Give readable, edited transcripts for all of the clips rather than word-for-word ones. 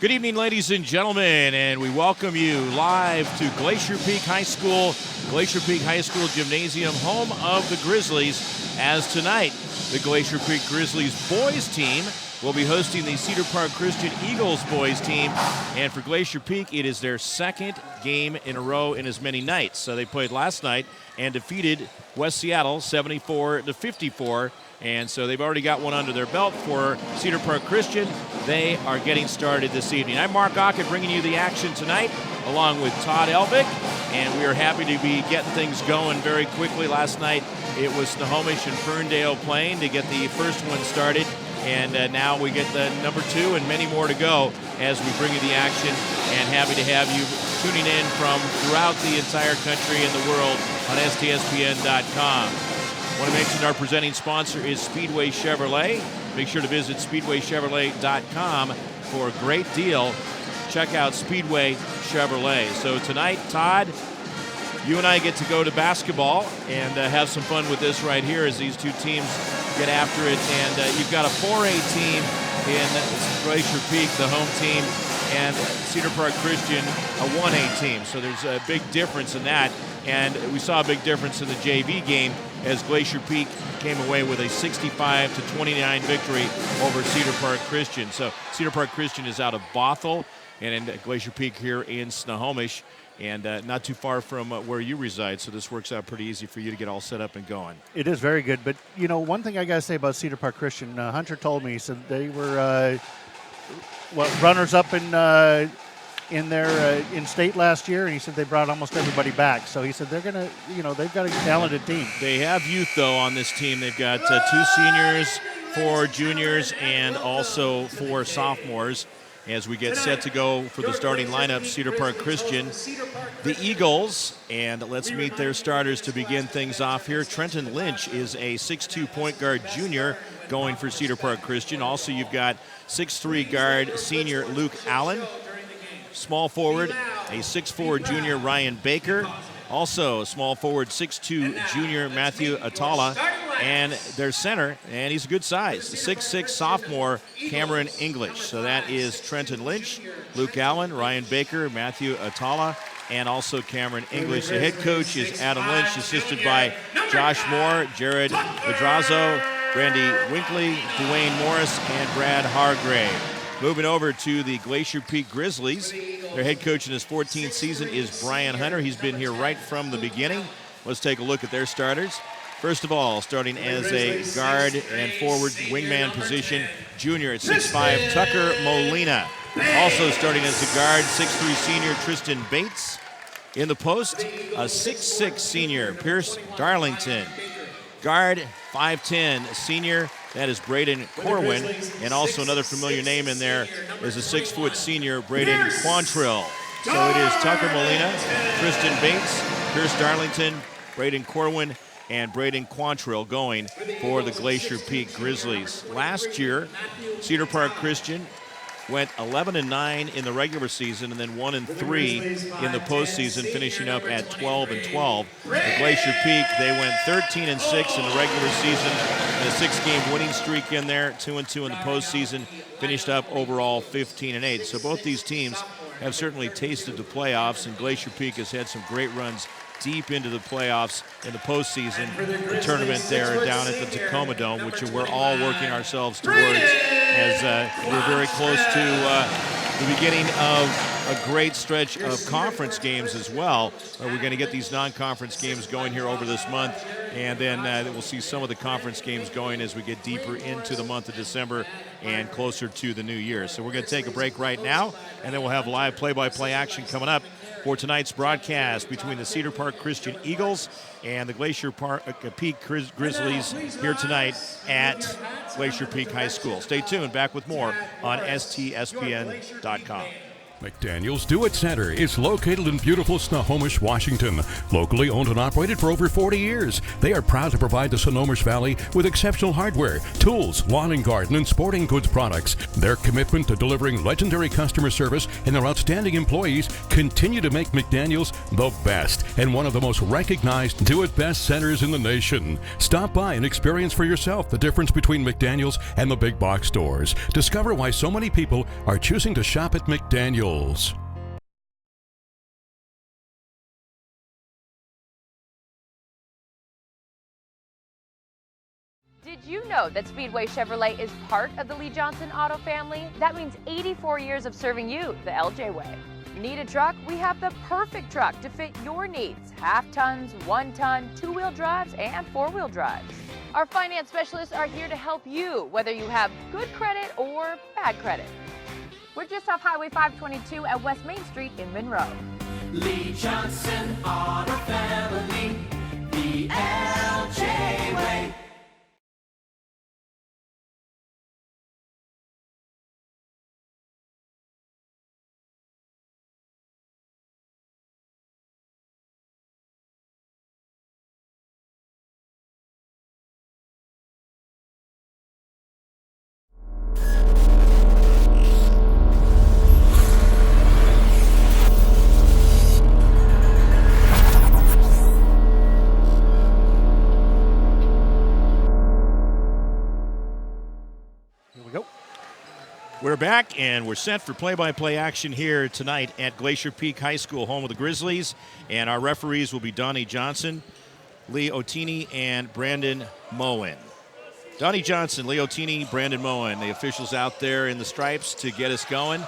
Good evening, ladies and gentlemen, and we welcome you live to Glacier Peak High School Gymnasium, home of the Grizzlies, as tonight the Glacier Peak Grizzlies boys team will be hosting the Cedar Park Christian Eagles boys team, and for Glacier Peak, it is their second game in a row in as many nights. So they played last night and defeated West Seattle 74-54. And so they've already got one under their belt. For Cedar Park Christian, they are getting started this evening. I'm Mark Ockett bringing you the action tonight, along with Todd Elvick, and we are happy to be getting things going very quickly. Last night it was Snohomish and Ferndale playing to get the first one started, and now we get the number two and many more to go as we bring you the action, and happy to have you tuning in from throughout the entire country and the world on STSPN.com. I want to mention our presenting sponsor is Speedway Chevrolet. Make sure to visit SpeedwayChevrolet.com for a great deal. Check out Speedway Chevrolet. So tonight, Todd, you and I get to go to basketball and have some fun with this right here as these two teams get after it. And you've got a 4A team in Glacier Peak, the home team, and Cedar Park Christian, a 1A team. So there's a big difference in that. And we saw a big difference in the JV game as Glacier Peak came away with a 65-29 victory over Cedar Park Christian. So Cedar Park Christian is out of Bothell, and in Glacier Peak here in Snohomish, and not too far from where you reside, so this works out pretty easy for you to get all set up and going. It is very good, but you know, one thing I got to say about Cedar Park Christian, Hunter told me, he said they were runners-up in their in state last year, and he said they brought almost everybody back. So he said they're gonna, they've got a talented team. They have youth though on this team. They've got 2 seniors, 4 juniors, and also 4 sophomores. As we get set to go for the starting lineup, Cedar Park Christian, the Eagles, and let's meet their starters to begin things off here. Trenton Lynch is a 6'2" point guard junior going for Cedar Park Christian. Also, you've got 6'3" guard senior Luke Allen. Small forward, a 6'4" junior Ryan Baker. Also, small forward, 6'2" junior Matthew Atala. And their center, and he's a good size, 6'6" sophomore Cameron English. So that is Trenton Lynch, Luke Allen, Ryan Baker, Matthew Atala, and also Cameron English. The head coach is Adam Lynch, assisted by Josh Moore, Jared Madrazo, Brandy Winkley, Dwayne Morris, and Brad Hargrave. Moving over to the Glacier Peak Grizzlies. Their head coach in his 14th season is Brian Hunter. He's been here right from the beginning. Let's take a look at their starters. First of all, starting as a guard and forward wingman position, junior at 6'5", Tucker Molina. Also starting as a guard, 6'3" senior Tristan Bates. In the post, a 6'6" senior Pierce Darlington. Guard, 5'10", senior, that is Braden Corwin. And also another familiar name in there is a 6' senior Braden Quantrill. So it is Tucker Molina, Tristan Bates, Pierce Darlington, Braden Corwin, and Braden Quantrill going for the Glacier Peak Grizzlies. Last year, Cedar Park Christian went 11-9 in the regular season and then 1-3 in the postseason, finishing up at 12-12. The Glacier Peak, they went 13-6 in the regular season, and a 6-game winning streak in there, 2-2 in the postseason, finished up overall 15-8. So both these teams have certainly tasted the playoffs, and Glacier Peak has had some great runs deep into the playoffs in the postseason, the tournament there down at the Tacoma Dome, which we're all working ourselves towards as we're very close to the beginning of a great stretch of conference games as well. We're going to get these non-conference games going here over this month, and then we'll see some of the conference games going as we get deeper into the month of December and closer to the new year. So we're going to take a break right now, and then we'll have live play-by-play action coming up for tonight's broadcast between the Cedar Park Christian Eagles and the Glacier Peak Grizzlies here tonight at Glacier Peak High School. Stay tuned. Back with more on STSPN.com. McDaniel's Do It Center is located in beautiful Snohomish, Washington. Locally owned and operated for over 40 years, they are proud to provide the Snohomish Valley with exceptional hardware, tools, lawn and garden, and sporting goods products. Their commitment to delivering legendary customer service and their outstanding employees continue to make McDaniel's the best and one of the most recognized Do It Best centers in the nation. Stop by and experience for yourself the difference between McDaniel's and the big box stores. Discover why so many people are choosing to shop at McDaniel's. Did you know that Speedway Chevrolet is part of the Lee Johnson Auto family? That means 84 years of serving you the LJ way. Need a truck? We have the perfect truck to fit your needs. Half tons, 1 ton, 2-wheel drives, and 4-wheel drives. Our finance specialists are here to help you, whether you have good credit or bad credit. We're just off Highway 522 at West Main Street in Monroe. Lee Johnson Auto Family, the LJ way. We're back, and we're set for play-by-play action here tonight at Glacier Peak High School, home of the Grizzlies. And our referees will be Donnie Johnson, Lee Otini, and Brandon Moen. Donnie Johnson, Lee Otini, Brandon Moen, the officials out there in the stripes to get us going.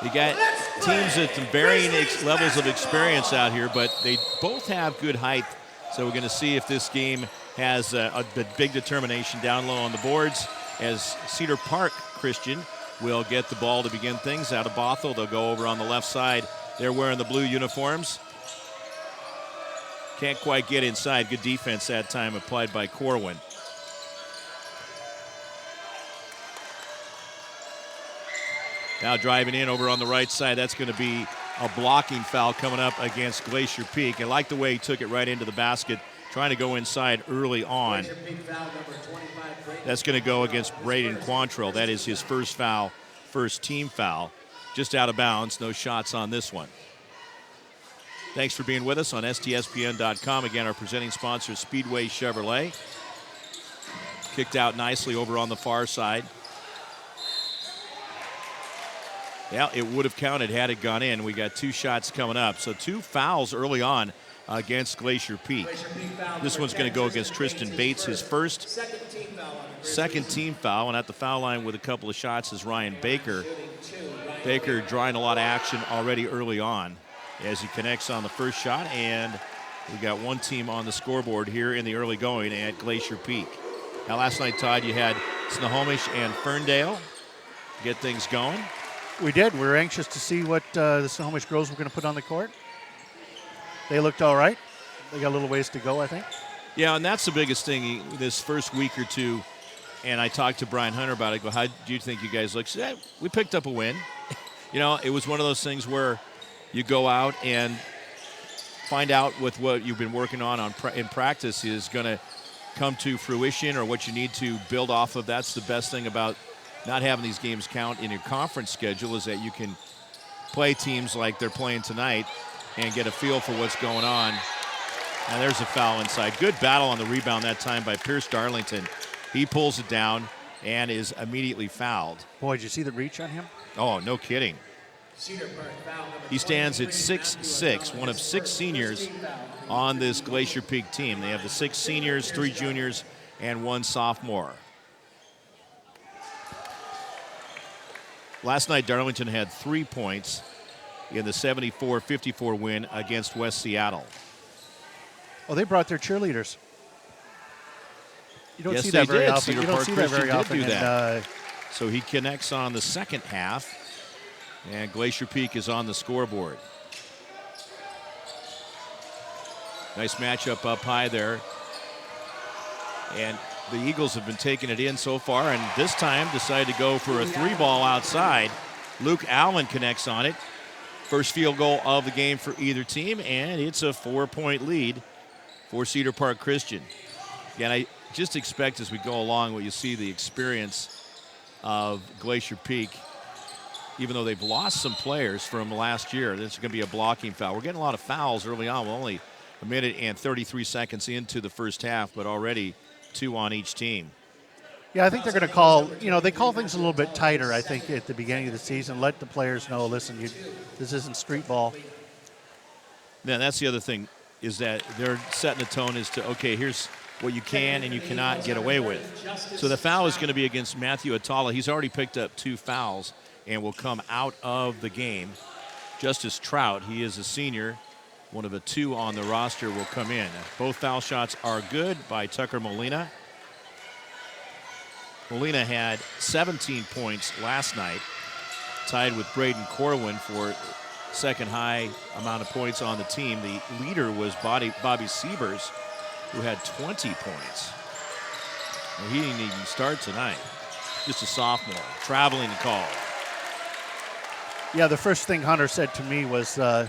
You got teams at varying levels of experience out here, but they both have good height. So we're going to see if this game has a big determination down low on the boards as Cedar Park Christian will get the ball to begin things out of Bothell. They'll go over on the left side. They're wearing the blue uniforms. Can't quite get inside. Good defense that time applied by Corwin. Now driving in over on the right side. That's going to be a blocking foul coming up against Glacier Peak. I like the way he took it right into the basket, trying to go inside early on. That's going to go against Braden Quantrill. That is his first foul, first team foul. Just out of bounds. No shots on this one. Thanks for being with us on STSPN.com. Again, our presenting sponsor, Speedway Chevrolet. Kicked out nicely over on the far side. Yeah, it would have counted had it gone in. We got 2 shots coming up. So 2 fouls early on against Glacier Peak. This one's going to go against Tristan Bates, his first second team foul. And at the foul line with a couple of shots is Ryan Baker. Baker drawing a lot of action already early on as he connects on the first shot. And we got one team on the scoreboard here in the early going at Glacier Peak. Now last night, Todd, you had Snohomish and Ferndale get things going. We did. We were anxious to see what the Snohomish girls were going to put on the court. They looked all right. They got a little ways to go, I think. Yeah, and that's the biggest thing this first week or two. And I talked to Brian Hunter about it. Go, how do you think you guys look? He said, we picked up a win. You know, it was one of those things where you go out and find out with what you've been working on in practice is going to come to fruition or what you need to build off of. That's the best thing about not having these games count in your conference schedule is that you can play teams like they're playing tonight and get a feel for what's going on. And there's a foul inside. Good battle on the rebound that time by Pierce Darlington. He pulls it down and is immediately fouled. Boy, did you see the reach on him? Oh, no kidding. He stands at 6'6", one of 6 seniors on this Glacier Peak team. They have the 6 seniors, 3 juniors, and 1 sophomore. Last night, Darlington had 3 points in the 74-54 win against West Seattle. Oh, they brought their cheerleaders. You don't Yes, see that they very did. often. Cedar You don't Park see that Christian very did often. do that. And, So he connects on the second half, and Glacier Peak is on the scoreboard. Nice matchup up high there. And the Eagles have been taking it in so far, and this time decided to go for a 3-ball outside. Luke Allen connects on it. First field goal of the game for either team, and it's a 4-point lead for Cedar Park Christian. Again, I just expect as we go along what you see the experience of Glacier Peak, even though they've lost some players from last year. This is going to be a blocking foul. We're getting a lot of fouls early on. We're only a minute and 33 seconds into the first half, but already 2 on each team. Yeah, I think they're going to call, they call things a little bit tighter, I think, at the beginning of the season. Let the players know, listen, this isn't street ball. Yeah, that's the other thing, is that they're setting the tone as to, okay, here's what you can and you cannot get away with. So the foul is going to be against Matthew Atala. He's already picked up 2 fouls and will come out of the game. Justice Trout, he is a senior. One of the 2 on the roster will come in. Both foul shots are good by Tucker Molina. Molina had 17 points last night, tied with Braden Corwin for second high amount of points on the team. The leader was Bobby Siebers, who had 20 points. And he didn't even start tonight. Just a sophomore, traveling call. Yeah, the first thing Hunter said to me was, how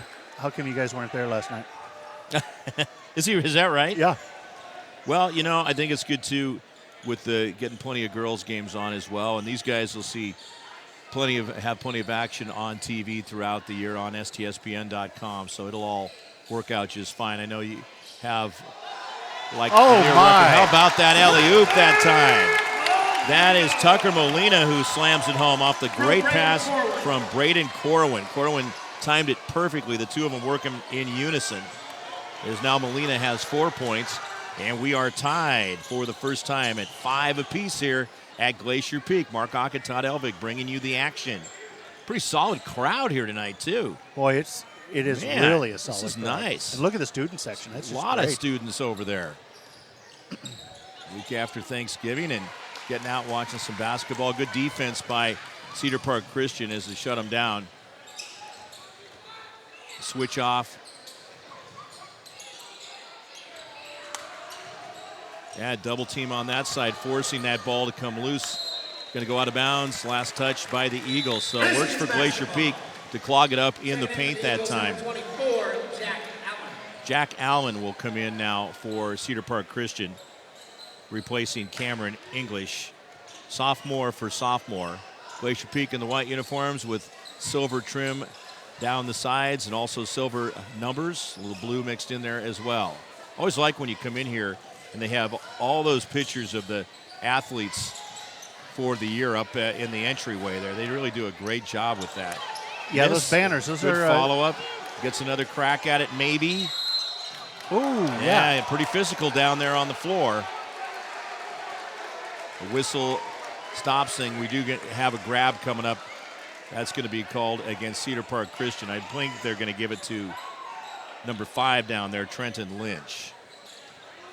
come you guys weren't there last night? Is that right? Yeah. Well, I think it's good too with the getting plenty of girls games on as well, and these guys will see plenty of action on TV throughout the year on STSPN.com, so it'll all work out just fine. I know you have my! How about that alley-oop that time? That is Tucker Molina who slams it home off the great pass from Braden Corwin. Corwin timed it perfectly. The 2 of them working in unison. As now Molina has 4 points, and we are tied for the first time at 5 apiece here at Glacier Peak. Mark Ock and Todd Elvig bringing you the action. Pretty solid crowd here tonight, too. Boy, it is really a solid This is crowd. nice. And look at the student section. That's a just lot great. of students over there. Week after Thanksgiving and getting out watching some basketball. Good defense by Cedar Park Christian as they shut them down. Switch off. Yeah, double team on that side, forcing that ball to come loose. Going to go out of bounds. Last touch by the Eagles. So it works for Glacier Peak to clog it up in the paint that time. Jack Allen will come in now for Cedar Park Christian, replacing Cameron English. Sophomore for sophomore. Glacier Peak in the white uniforms with silver trim down the sides and also silver numbers, a little blue mixed in there as well. Always like when you come in here and they have all those pictures of the athletes for the year up in the entryway there. They really do a great job with that. Yeah, those banners, those good are follow-up. Gets another crack at it, maybe. Ooh, Yeah, pretty physical down there on the floor. The whistle stops thing. We do have a grab coming up. That's going to be called against Cedar Park Christian. I think they're going to give it to number 5 down there, Trenton Lynch.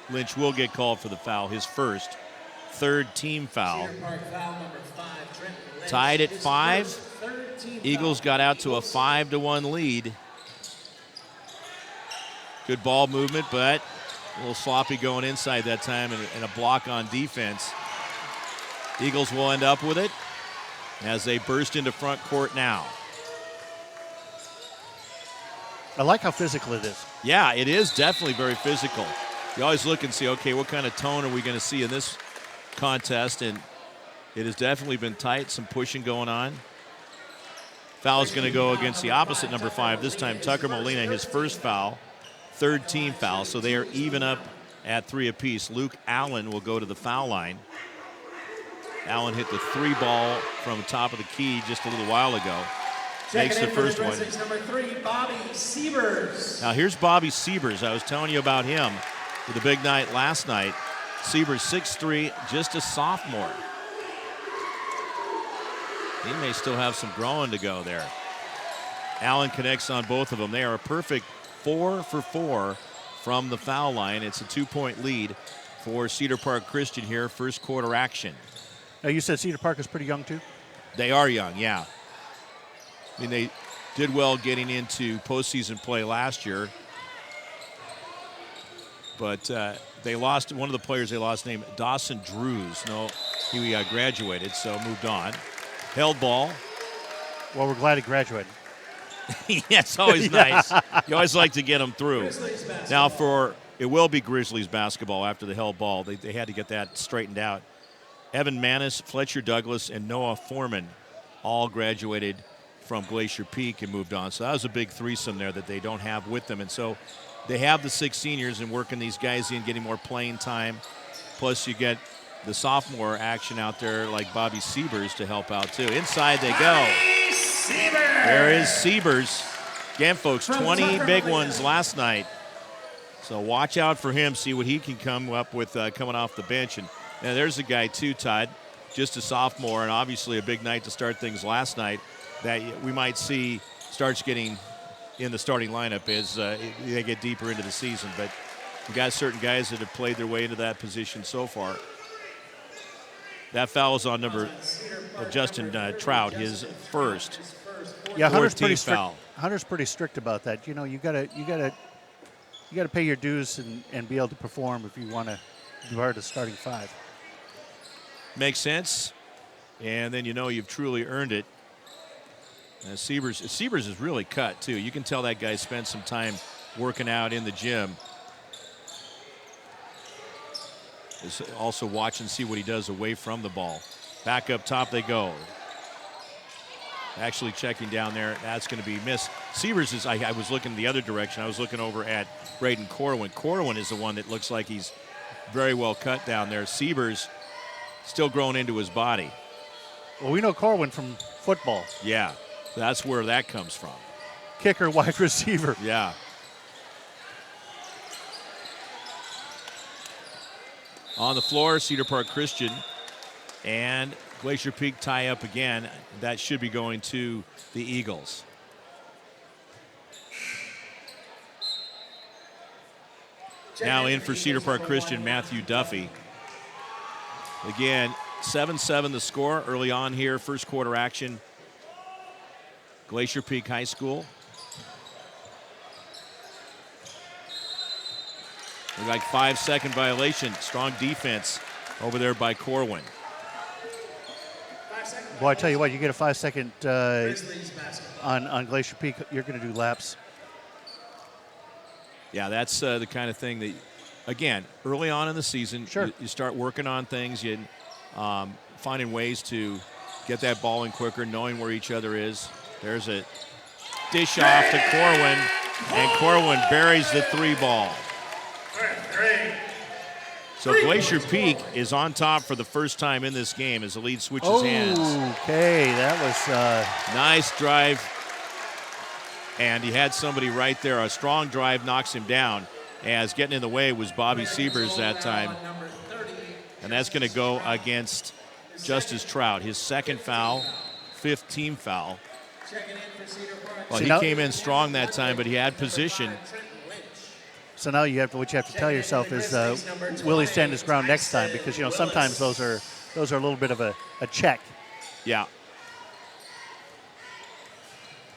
Lynch will get called for the foul, his first, 3rd team foul. Tied at 5. Eagles got out to a 5-1 lead. Good ball movement, but a little sloppy going inside that time and a block on defense. Eagles will end up with it as they burst into front court now. I like how physical it is. Yeah, it is definitely very physical. You always look and see, okay, what kind of tone are we going to see in this contest? And it has definitely been tight, some pushing going on. Foul is going to go against the opposite number 5. This time, Tucker Molina, his first foul, 3rd team foul. So they are even up at 3 apiece. Luke Allen will go to the foul line. Allen hit the 3 ball from the top of the key just a little while ago. Makes the first one. Number 3, Bobby Siebers. Now here's Bobby Siebers. I was telling you about him with a big night last night. Siebers 6'3", just a sophomore. He may still have some growing to go there. Allen connects on both of them. They are a perfect 4 for 4 from the foul line. It's a 2-point lead for Cedar Park Christian here, first quarter action. Now, you said Cedar Park is pretty young, too? They are young, yeah. I mean, they did well getting into postseason play last year. But they lost, one of the players they lost named Dawson Drews. No, he graduated, so moved on. Held ball. Well, we're glad he graduated. Yeah, it's always nice. You always like to get them through. Now it will be Grizzlies basketball after the held ball. They had to get that straightened out. Evan Manis, Fletcher Douglas, and Noah Foreman all graduated from Glacier Peak and moved on. So that was a big threesome there that they don't have with them. And so they have the 6 seniors and working these guys in, getting more playing time. Plus you get the sophomore action out there like Bobby Siebers to help out too. Inside they go. There is Siebers. Again, folks, 20 big ones last night. So watch out for him, see what he can come up with coming off the bench. And there's a guy too, Todd, just a sophomore, and obviously a big night to start things last night that we might see starts getting in the starting lineup as they get deeper into the season. But we got certain guys that have played their way into that position so far. That foul is on Justin Trout, his first. Yeah, Hunter's pretty foul. strict. Hunter's pretty strict about that. You know, you gotta pay your dues and be able to perform if you want to be part of the starting 5. Makes sense. And then you've truly earned it. Siebers is really cut, too. You can tell that guy spent some time working out in the gym. Is also watch and see what he does away from the ball. Back up top they go. Actually checking down there. That's going to be missed. Siebers is, I was looking the other direction. I was looking over at Braden Corwin. Corwin is the one that looks like he's very well cut down there. Siebers still growing into his body. Well, we know Corwin from football. Yeah, that's where that comes from. Kicker, wide receiver. Yeah. On the floor, Cedar Park Christian and Glacier Peak tie up again. That should be going to the Eagles. Now in for Cedar Park Christian, Matthew Duffy. Again, 7-7 the score early on here, first quarter action. Glacier Peak High School. Like 5-second violation. Strong defense over there by Corwin. Boy, I tell you what, you get a 5-second on Glacier Peak, you're going to do laps. Yeah, that's the kind of thing that, again, early on in the season, sure. you start working on things, you finding ways to get that ball in quicker, knowing where each other is. There's a dish off to Corwin, and Corwin buries the 3 ball. So Glacier Peak is on top for the first time in this game as the lead switches hands. Okay, that was nice drive. And he had somebody right there. A strong drive knocks him down. As getting in the way was Bobby Siebers that time. And that's going to go against Justice Trout. His second foul, 5th team foul. Well, he came in strong that time, but he had position. So now what you have to tell yourself is, will he stand his ground next time? Because sometimes those are a little bit of a check. Yeah.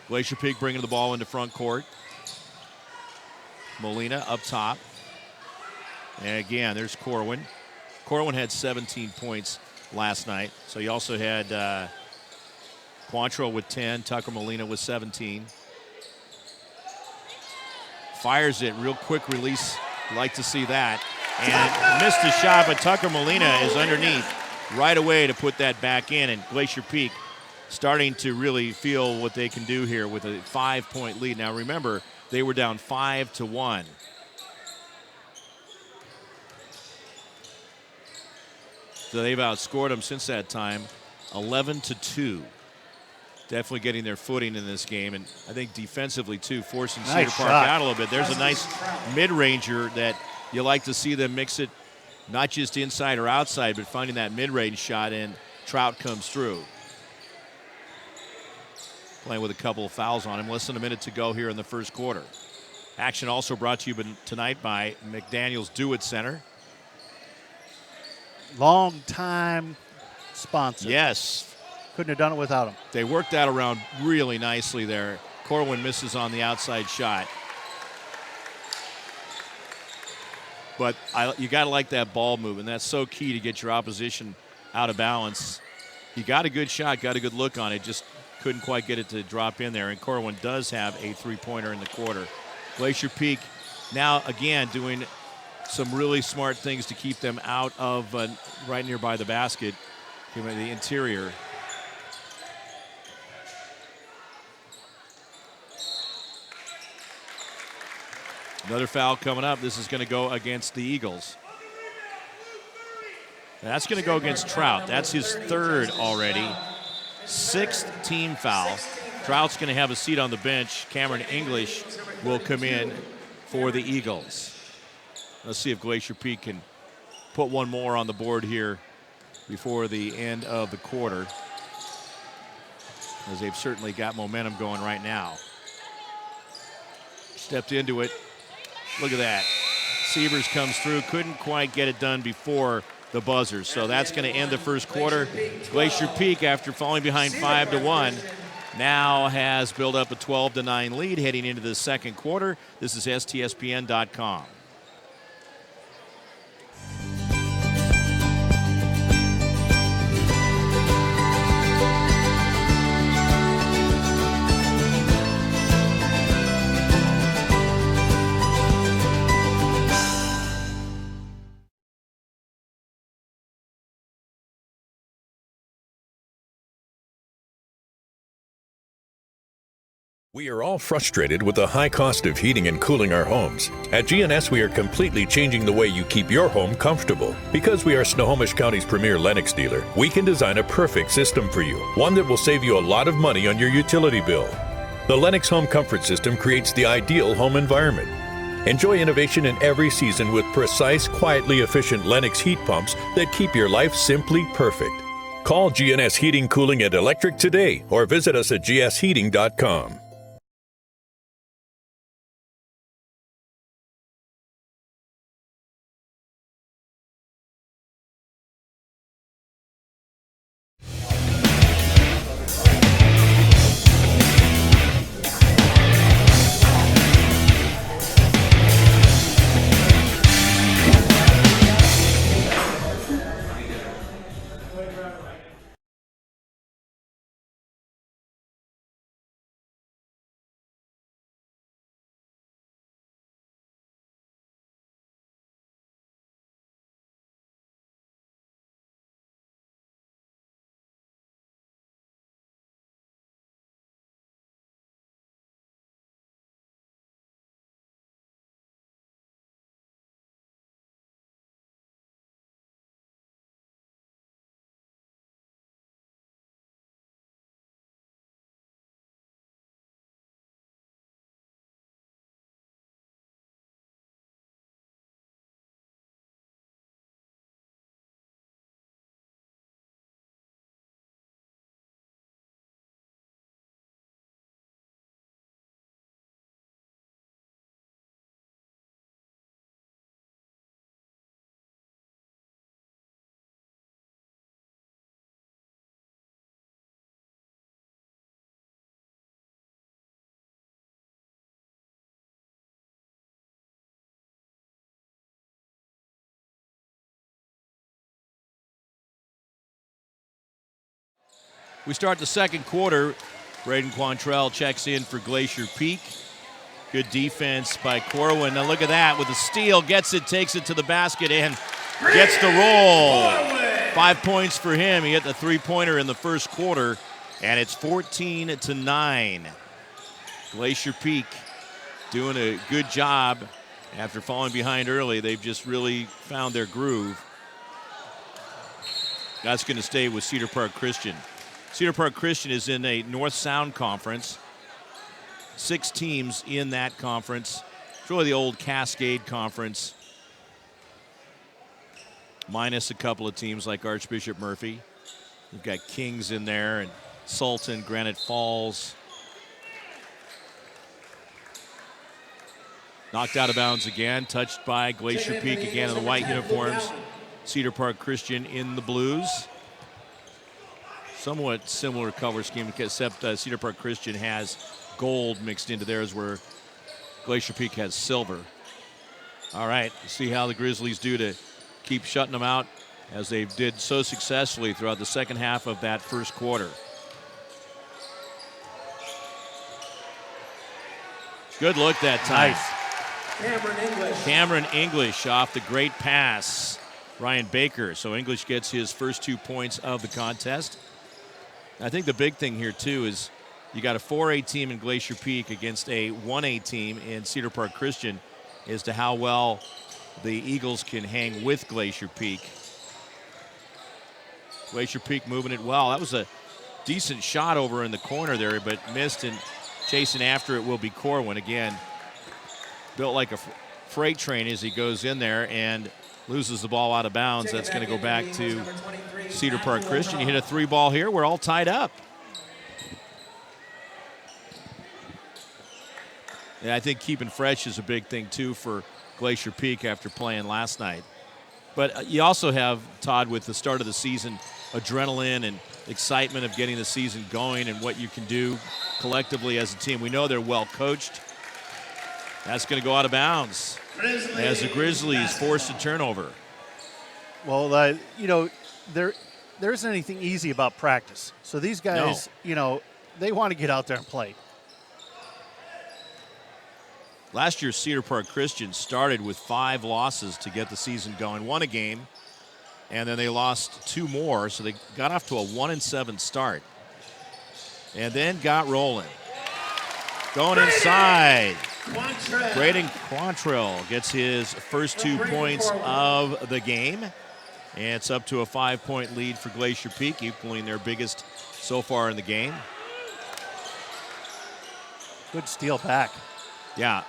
Glacier Peak bringing the ball into front court. Molina up top. And again, there's Corwin. Corwin had 17 points last night. So you also had Quantrill with 10. Tucker Molina with 17. Fires it, real quick release. Like to see that. And missed the shot, but Tucker Molina is underneath right away to put that back in. And Glacier Peak starting to really feel what they can do here with a 5-point lead. Now remember, they were down 5-1. So they've outscored them since that time, 11-2. Definitely getting their footing in this game, and I think defensively too, forcing Cedar Park out a little bit. There's a nice mid-ranger that you like to see them mix it, not just inside or outside, but finding that mid-range shot, and Trout comes through. Playing with a couple of fouls on him. Less than a minute to go here in the first quarter. Action also brought to you tonight by McDaniel's Do-It Center. Long-time sponsor. Yes. Couldn't have done it without him. They worked that around really nicely there. Corwin misses on the outside shot. But you got to like that ball movement. That's so key to get your opposition out of balance. He got a good shot, got a good look on it. Just couldn't quite get it to drop in there. And Corwin does have a three-pointer in the quarter. Glacier Peak now, again, doing some really smart things to keep them out of right nearby the basket, the interior. Another foul coming up. This is going to go against the Eagles. That's going to go against Trout. That's his third already. 6th team foul. Trout's going to have a seat on the bench. Cameron English will come in for the Eagles. Let's see if Glacier Peak can put one more on the board here before the end of the quarter, as they've certainly got momentum going right now. Stepped into it. Look at that. Siebers comes through. Couldn't quite get it done before the buzzer. So that's going to end the first quarter. Glacier Peak, after falling behind 5-1, now has built up a 12-9 lead heading into the second quarter. This is STSPN.com. We are all frustrated with the high cost of heating and cooling our homes. At GNS, we are completely changing the way you keep your home comfortable. Because we are Snohomish County's premier Lennox dealer, we can design a perfect system for you, one that will save you a lot of money on your utility bill. The Lennox Home Comfort System creates the ideal home environment. Enjoy innovation in every season with precise, quietly efficient Lennox heat pumps that keep your life simply perfect. Call GNS Heating, Cooling, and Electric today or visit us at gsheating.com. We start the second quarter. Braden Quantrell checks in for Glacier Peak. Good defense by Corwin. Now look at that with a steal. Gets it, takes it to the basket, and gets the roll. 5 points for him. He hit the three-pointer in the first quarter, and it's 14-9. Glacier Peak doing a good job after falling behind early. They've just really found their groove. That's going to stay with Cedar Park Christian. Cedar Park Christian is in a North Sound conference. 6 teams in that conference. It's really the old Cascade Conference, minus a couple of teams like Archbishop Murphy. You've got Kings in there and Sultan, Granite Falls. Knocked out of bounds again, touched by Glacier Peak again in the white uniforms. Cedar Park Christian in the blues. Somewhat similar color scheme, except Cedar Park Christian has gold mixed into theirs, where Glacier Peak has silver. All right, see how the Grizzlies do to keep shutting them out, as they did so successfully throughout the second half of that first quarter. Good look that time. Nice. Cameron English off the great pass. Ryan Baker. So English gets his first 2 points of the contest. I think the big thing here, too, is you got a 4A team in Glacier Peak against a 1A team in Cedar Park Christian as to how well the Eagles can hang with Glacier Peak. Glacier Peak moving it well. That was a decent shot over in the corner there, but missed, and chasing after it will be Corwin. Again, built like a freight train as he goes in there and loses the ball out of bounds. That's going to go back to Cedar Park Christian. You hit a 3-ball here. We're all tied up. And I think keeping fresh is a big thing, too, for Glacier Peak after playing last night. But you also have, Todd, with the start of the season, adrenaline and excitement of getting the season going and what you can do collectively as a team. We know they're well coached. That's going to go out of bounds as the Grizzlies forced a turnover. Well, you know, there isn't anything easy about practice. So these guys, you know, they want to get out there and play. Last year, Cedar Park Christian started with 5 losses to get the season going. Won a game, and then they lost 2 more, so they got off to a 1-7 start. And then got rolling. Going inside. Braden Quantrill gets his first 2 points of the game. And it's up to a 5-point lead for Glacier Peak, equaling their biggest so far in the game. Good steal back. Yeah.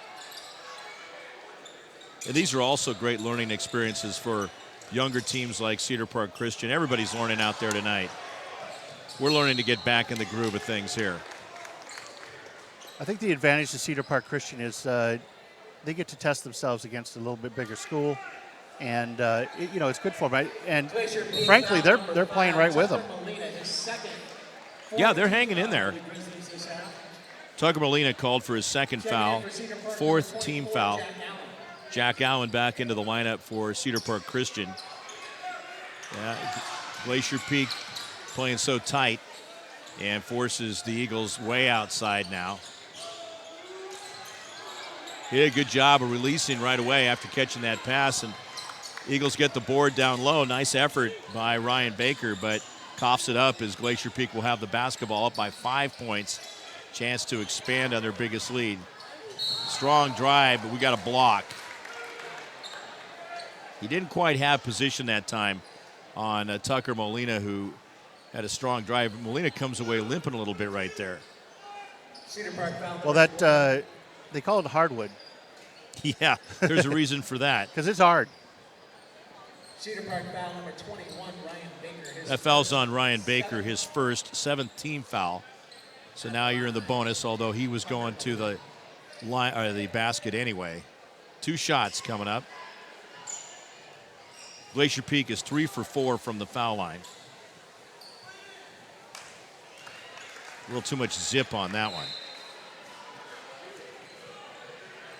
And these are also great learning experiences for younger teams like Cedar Park Christian. Everybody's learning out there tonight. We're learning to get back in the groove of things here. I think the advantage to Cedar Park Christian is they get to test themselves against a little bit bigger school, and you know, it's good for them. And frankly, they're playing right with them. Yeah, they're hanging in there. Tucker Molina called for his second foul, 4th team foul. Jack Allen back into the lineup for Cedar Park Christian. Yeah, Glacier Peak playing so tight and forces the Eagles way outside now. He did a good job of releasing right away after catching that pass, and Eagles get the board down low. Nice effort by Ryan Baker, but coughs it up as Glacier Peak will have the basketball up by 5 points. Chance to expand on their biggest lead. Strong drive, but we got a block. He didn't quite have position that time on Tucker Molina, who had a strong drive. Molina comes away limping a little bit right there. Well, that they call it hardwood. Yeah, there's a reason for that. Because it's hard. Cedar Park foul number 21, Ryan Baker. That foul's on Ryan Baker, his first 7th team foul. So now you're in the bonus, although he was going to the line or the basket anyway. 2 shots coming up. Glacier Peak is 3 for 4 from the foul line. A little too much zip on that one.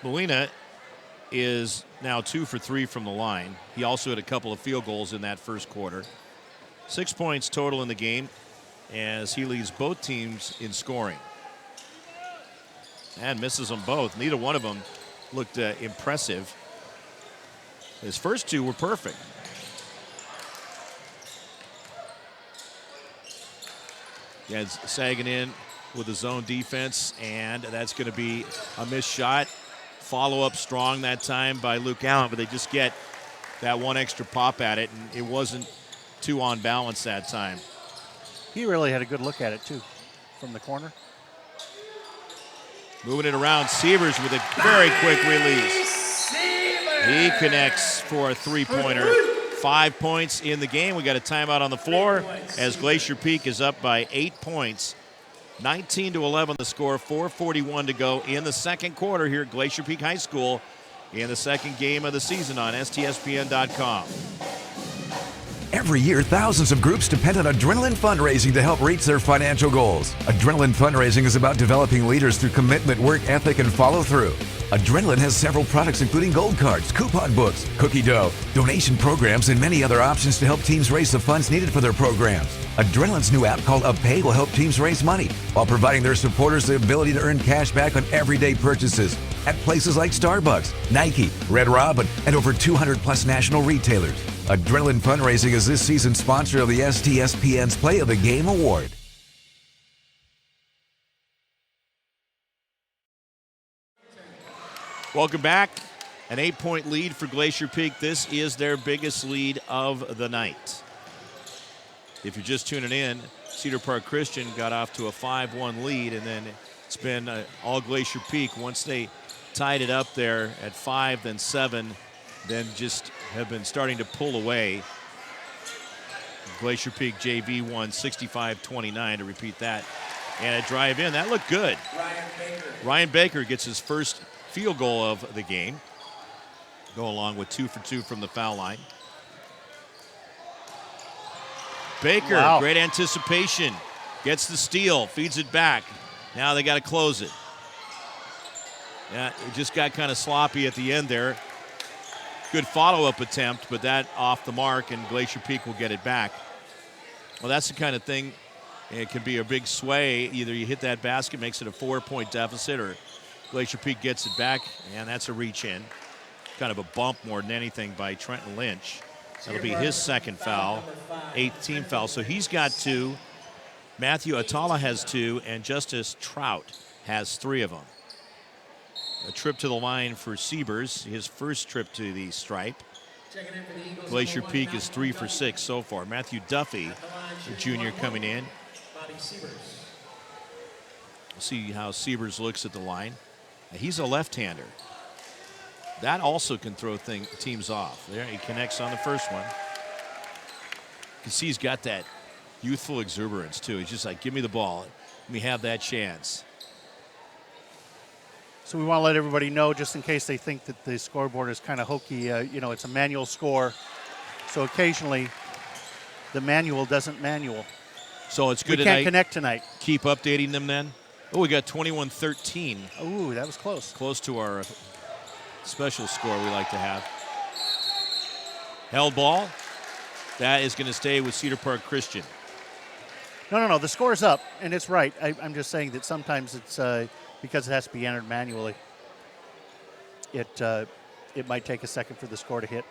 Molina is now 2 for 3 from the line. He also had a couple of field goals in that first quarter. 6 points total in the game as he leads both teams in scoring. And misses them both. Neither one of them looked impressive. His first 2 were perfect. Yeah, it's sagging in with the zone defense, and that's going to be a missed shot. Follow-up strong that time by Luke Allen, but they just get that one extra pop at it, and it wasn't too on balance that time. He really had a good look at it, too, from the corner. Moving it around, Severs with a very quick release. He connects for a 3-pointer. 5 points in the game. We got a timeout on the floor as Glacier Peak is up by 8 points. 19-11 the score, 4:41 to go in the second quarter here at Glacier Peak High School in the second game of the season on STSPN.com. Every year, thousands of groups depend on Adrenaline Fundraising to help reach their financial goals. Adrenaline Fundraising is about developing leaders through commitment, work ethic, and follow through. Adrenaline has several products including gold cards, coupon books, cookie dough, donation programs, and many other options to help teams raise the funds needed for their programs. Adrenaline's new app called UpPay will help teams raise money while providing their supporters the ability to earn cash back on everyday purchases at places like Starbucks, Nike, Red Robin, and over 200 plus national retailers. Adrenaline Fundraising is this season's sponsor of the STSPN's Play of the Game Award. Welcome back. An 8-point lead for Glacier Peak. This is their biggest lead of the night. If you're just tuning in, Cedar Park Christian got off to a 5-1 lead, and then it's been all Glacier Peak. Once they tied it up there at 5, then 7, then just have been starting to pull away. Glacier Peak JV won 65-29, to repeat that. And a drive in, that looked good. Ryan Baker gets his first field goal of the game. Go along with 2 for 2 from the foul line. Baker, wow. Great anticipation. Gets the steal, feeds it back. Now they got to close it. Yeah, it just got kind of sloppy at the end there. Good follow-up attempt, but that off the mark, and Glacier Peak will get it back. Well, that's the kind of thing. It can be a big sway. Either you hit that basket, makes it a 4-point deficit, or Glacier Peak gets it back, and that's a reach in. Kind of a bump more than anything by Trenton Lynch. That'll be his second foul, 8th team foul. So he's got 2. Matthew Atala has 2, and Justice Trout has 3 of them. A trip to the line for Siebers, his first trip to the stripe. Glacier Peak is 3 for 6 so far. Matthew Duffy, the junior, coming in. We'll see how Siebers looks at the line. He's a left-hander. That also can throw teams off. There, he connects on the first one. You can see he's got that youthful exuberance, too. He's just like, give me the ball. Let me have that chance. So we want to let everybody know, just in case they think that the scoreboard is kind of hokey, it's a manual score. So occasionally the manual doesn't manual. So it's good we can't connect tonight. Keep updating them then. Oh, we got 21-13. Ooh, that was close. Close to our special score we like to have. Held ball. That is going to stay with Cedar Park Christian. No. The score's up, and it's right. I'm just saying that sometimes it's because it has to be entered manually. It might take a second for the score to hit.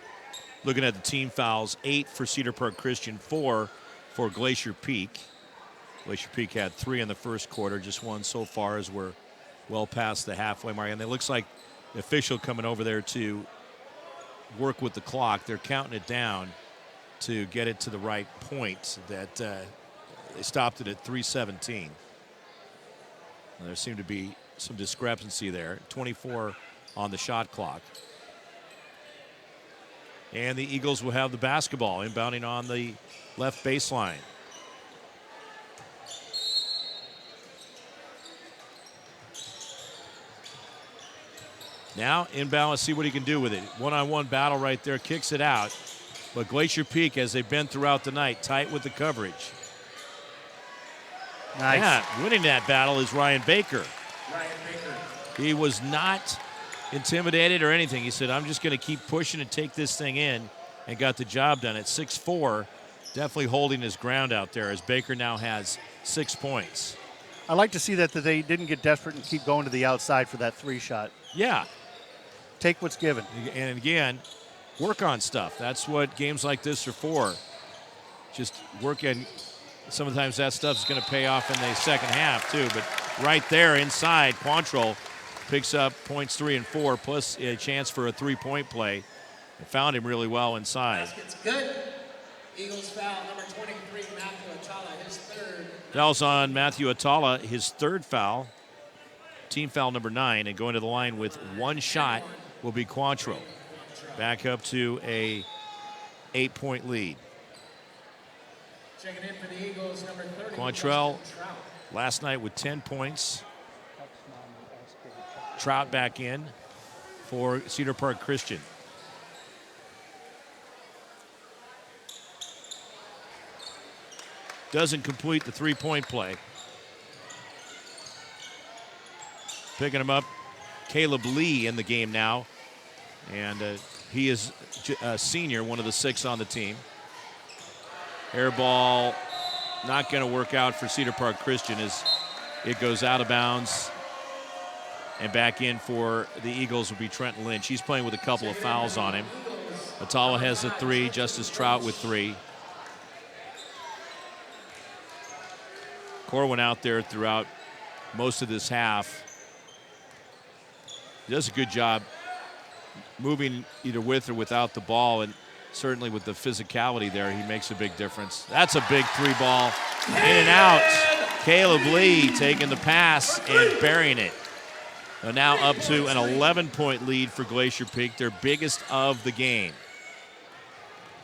Looking at the team fouls, 8 for Cedar Park Christian, 4 for Glacier Peak. Glacier Peak had 3 in the first quarter, just 1 so far as we're well past the halfway mark. And it looks like the official coming over there to work with the clock. They're counting it down to get it to the right point. That they stopped it at 3:17. There seemed to be some discrepancy there. 24 on the shot clock. And the Eagles will have the basketball inbounding on the left baseline. Now inbound, let's see what he can do with it. One-on-one battle right there, kicks it out. But Glacier Peak, as they've been throughout the night, tight with the coverage. Nice. Yeah, winning that battle is Ryan Baker. He was not intimidated or anything. He said, I'm just going to keep pushing and take this thing in, and got the job done at 6'4", definitely holding his ground out there, as Baker now has 6 points. I like to see that they didn't get desperate and keep going to the outside for that 3 shot. Yeah. Take what's given. And again, work on stuff. That's what games like this are for. Just work, and sometimes that stuff's going to pay off in the second half too. But right there inside, Quantrill picks up points 3 and 4, plus a chance for a 3-point play. And found him really well inside. Basket's good. Eagles foul, number 23, Matthew Atala, his third. Fouls on Matthew Atala, his 3rd foul. Team foul number 9, and going to the line with 1 shot will be Quantrill. Back up to a 8-point lead. Checking in for the Eagles, number 30. Quantrill last night with 10 points. Trout back in for Cedar Park Christian. doesn't complete the three-point play. Picking him up, Caleb Lee in the game now. And he is a senior, one of the 6 on the team. Air ball not going to work out for Cedar Park Christian as it goes out of bounds. And back in for the Eagles will be Trenton Lynch. He's playing with a couple of fouls on him. Atala has a 3, Justice Trout with 3. Corwin out there throughout most of this half. He does a good job moving either with or without the ball, and certainly with the physicality there, he makes a big difference. That's a big 3 ball. In and out. Caleb Lee taking the pass and burying it. Now up to an 11-point lead for Glacier Peak, their biggest of the game.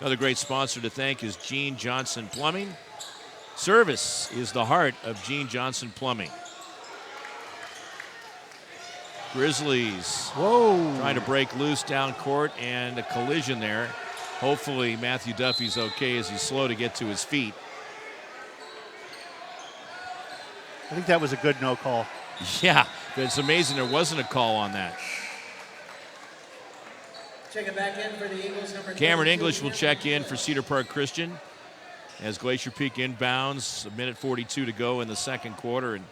Another great sponsor to thank is Gene Johnson Plumbing. Service is the heart of Gene Johnson Plumbing. Grizzlies trying to break loose down court, and a collision there. Hopefully Matthew Duffy's okay as he's slow to get to his feet. I think that was a good no call. Yeah, but it's amazing there wasn't a call on that. Check it back in for the Eagles, number Cameron English will check in for Cedar Park Christian as Glacier Peak inbounds. 1:42 to go in the second quarter, and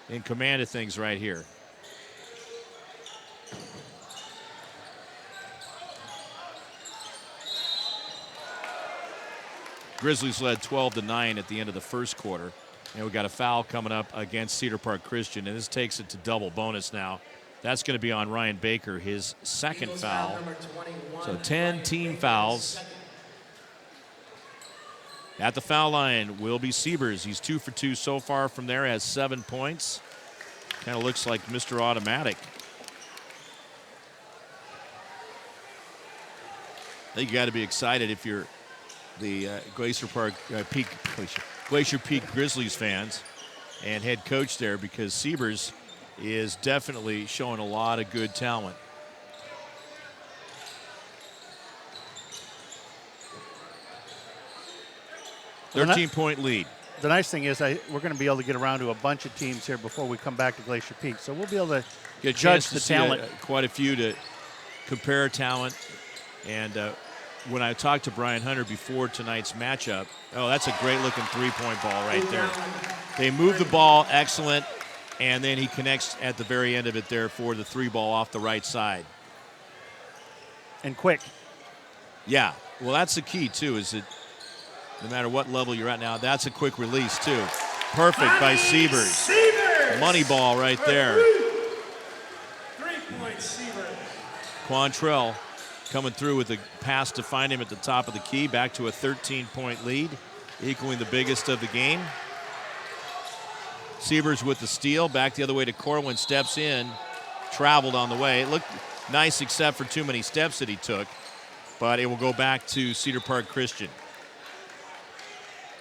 in command of things right here. Grizzlies led 12-9 at the end of the first quarter. And we got a foul coming up against Cedar Park Christian, and this takes it to double bonus now. That's going to be on Ryan Baker, his second foul. So 10 team fouls. At the foul line will be Siebers. He's 2 for 2 so far from there, has 7 points. Kind of looks like Mr. Automatic. I think you got to be excited if you're the Glacier Peak Grizzlies fans and head coach there, because Siebers is definitely showing a lot of good talent. Well, 13-point lead. The nice thing is we're going to be able to get around to a bunch of teams here before we come back to Glacier Peak. So we'll be able to get a judge chance the to talent. See quite a few to compare talent. And when I talked to Brian Hunter before tonight's matchup, that's a great-looking three-point ball right there. They move the ball, excellent, and then he connects at the very end of it there for the 3-ball off the right side. And quick. Yeah, well, that's the key, too, is that no matter what level you're at now, that's a quick release, too. Perfect by Siebers. Money ball right there. 3-point Cedar. Quantrell coming through with a pass to find him at the top of the key, back to a 13-point lead, equaling the biggest of the game. Siebers with the steal, back the other way to Corwin, steps in, traveled on the way. It looked nice except for too many steps that he took, but it will go back to Cedar Park Christian.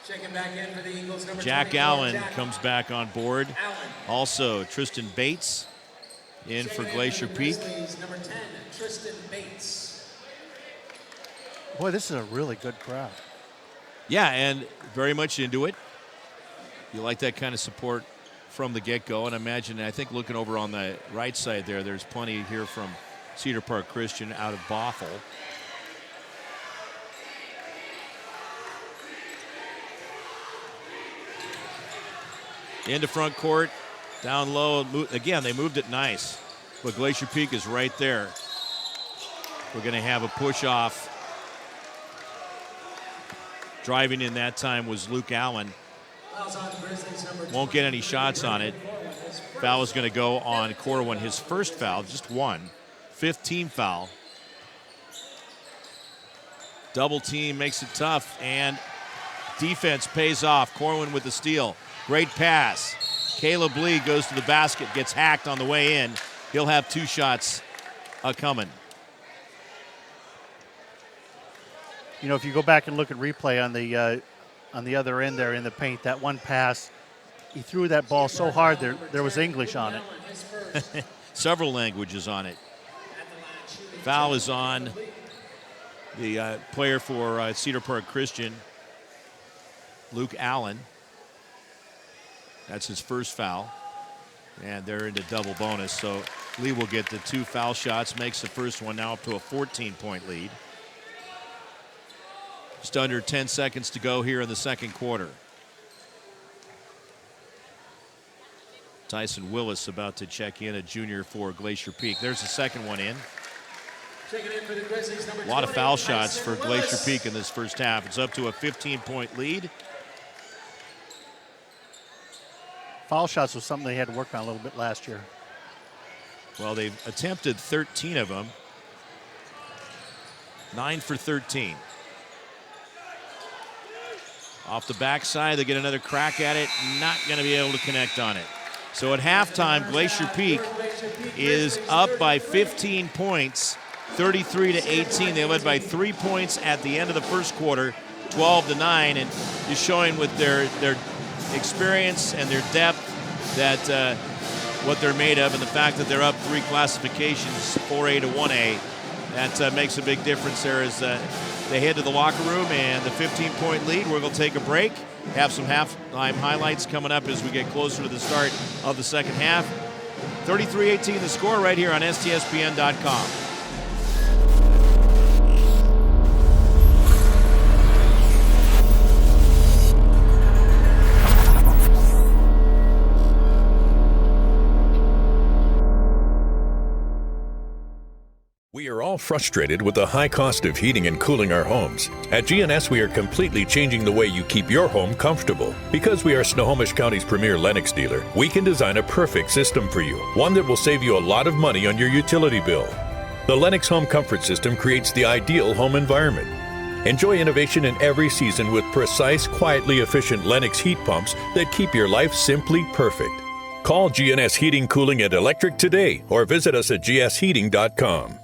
Checking back in for the Eagles, number Jack 24, Allen Jack comes back on board. Allen. Also, Tristan Bates in for Glacier Peak. Grizzlies, number 10, Tristan Bates. Boy, this is a really good crowd. Yeah, and very much into it. You like that kind of support from the get-go. And I think looking over on the right side there, there's plenty here from Cedar Park Christian out of Bothell. Into front court, down low. Again, they moved it nice, but Glacier Peak is right there. We're going to have a push-off. Driving in that time was Luke Allen. Won't get any shots on it. Foul is going to go on Corwin, his first foul, just one. 15 foul. Double team makes it tough, and defense pays off. Corwin with the steal. Great pass. Caleb Lee goes to the basket, gets hacked on the way in. He'll have 2 shots coming. You know, if you go back and look at replay on the other end there in the paint, that one pass, he threw that ball so hard there was English on it. Several languages on it. Foul is on the player for Cedar Park Christian, Luke Allen. That's his first foul. And they're into double bonus, so Lee will get the 2 foul shots, makes the first one now up to a 14-point lead. Just under 10 seconds to go here in the second quarter. Tyson Willis about to check in, a junior for Glacier Peak. There's the second one in. Checking in for the Grizzlies, number A lot of 20, foul shots for Tyson Glacier Willis. Peak in this first half. It's up to a 15-point lead. Foul shots was something they had to work on a little bit last year. Well, they've attempted 13 of them. 9 for 13. Off the backside, they get another crack at it. Not going to be able to connect on it. So at halftime, Glacier Peak is up by 15 points, 33-18. They led by 3 points at the end of the first quarter, 12-9, and just showing with their experience and their depth that what they're made of, and the fact that they're up 3 classifications, 4A to 1A, that makes a big difference there as they head to the locker room and the 15-point lead. We're going to take a break, have some halftime highlights coming up as we get closer to the start of the second half. 33-18 the score right here on STSPN.com. We are all frustrated with the high cost of heating and cooling our homes. At GNS, we are completely changing the way you keep your home comfortable. Because we are Snohomish County's premier Lennox dealer, we can design a perfect system for you, one that will save you a lot of money on your utility bill. The Lennox Home Comfort System creates the ideal home environment. Enjoy innovation in every season with precise, quietly efficient Lennox heat pumps that keep your life simply perfect. Call GNS Heating, Cooling, and Electric today or visit us at gsheating.com.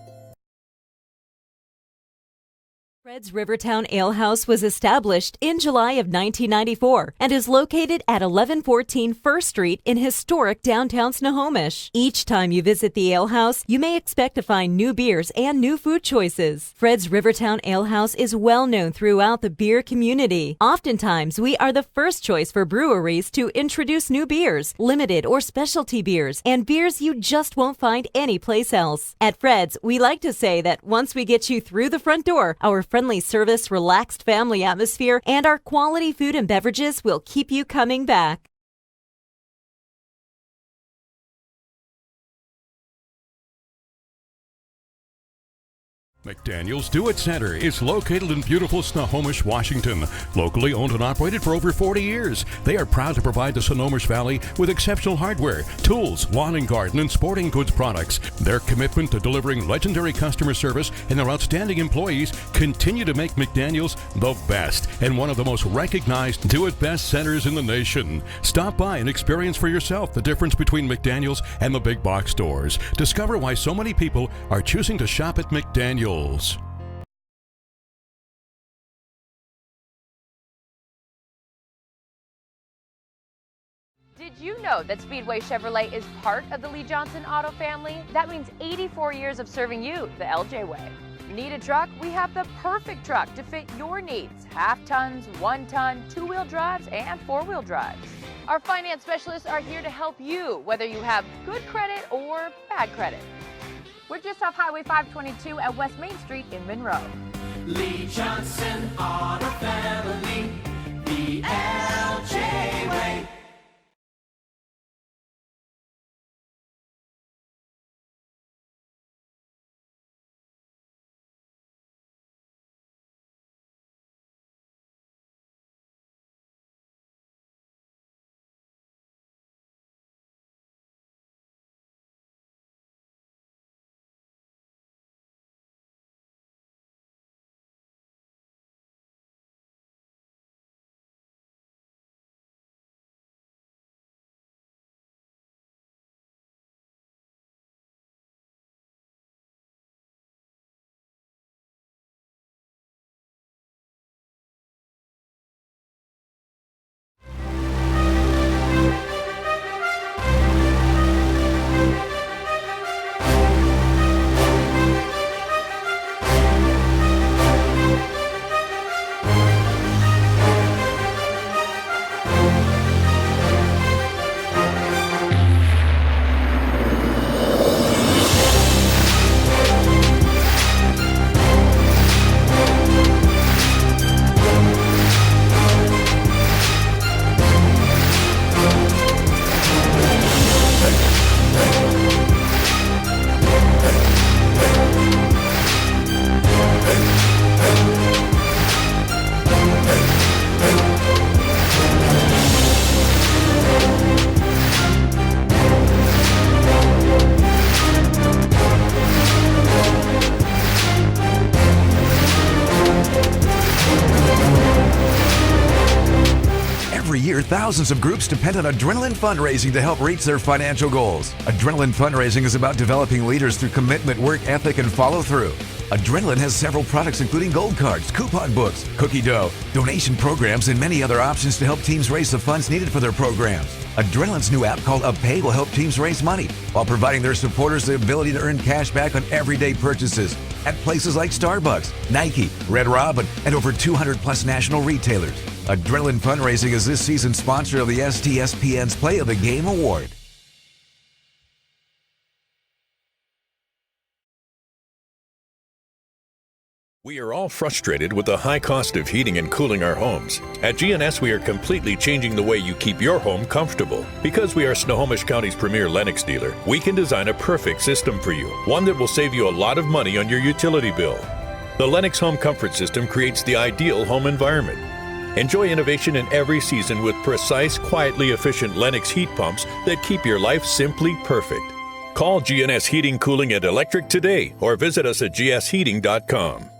Fred's Rivertown Ale House was established in July of 1994 and is located at 1114 First Street in historic downtown Snohomish. Each time you visit the ale house, you may expect to find new beers and new food choices. Fred's Rivertown Ale House is well known throughout the beer community. Oftentimes, we are the first choice for breweries to introduce new beers, limited or specialty beers, and beers you just won't find anyplace else. At Fred's, we like to say that once we get you through the front door, our friendly service, relaxed family atmosphere, and our quality food and beverages will keep you coming back. McDaniel's Do It Center is located in beautiful Snohomish, Washington. Locally owned and operated for over 40 years, they are proud to provide the Snohomish Valley with exceptional hardware, tools, lawn and garden, and sporting goods products. Their commitment to delivering legendary customer service and their outstanding employees continue to make McDaniel's the best and one of the most recognized Do It Best centers in the nation. Stop by and experience for yourself the difference between McDaniel's and the big box stores. Discover why so many people are choosing to shop at McDaniel's. Did you know that Speedway Chevrolet is part of the Lee Johnson Auto family? That means 84 years of serving you the LJ way. Need a truck? We have the perfect truck to fit your needs. Half tons, 1 ton, 2-wheel drives, and 4-wheel drives. Our finance specialists are here to help you, whether you have good credit or bad credit. We're just off Highway 522 at West Main Street in Monroe. Lee Johnson Auto Family, the LJ way. Thousands of groups depend on Adrenaline Fundraising to help reach their financial goals. Adrenaline Fundraising is about developing leaders through commitment, work ethic, and follow through. Adrenaline has several products including gold cards, coupon books, cookie dough, donation programs, and many other options to help teams raise the funds needed for their programs. Adrenaline's new app called UpPay will help teams raise money while providing their supporters the ability to earn cash back on everyday purchases at places like Starbucks, Nike, Red Robin, and over 200 plus national retailers. Adrenaline Fundraising is this season's sponsor of the STSPN's Play of the Game Award. We are all frustrated with the high cost of heating and cooling our homes. At GNS, we are completely changing the way you keep your home comfortable. Because we are Snohomish County's premier Lennox dealer, we can design a perfect system for you, one that will save you a lot of money on your utility bill. The Lennox Home Comfort System creates the ideal home environment. Enjoy innovation in every season with precise, quietly efficient Lennox heat pumps that keep your life simply perfect. Call GNS Heating, Cooling, and Electric today or visit us at gsheating.com.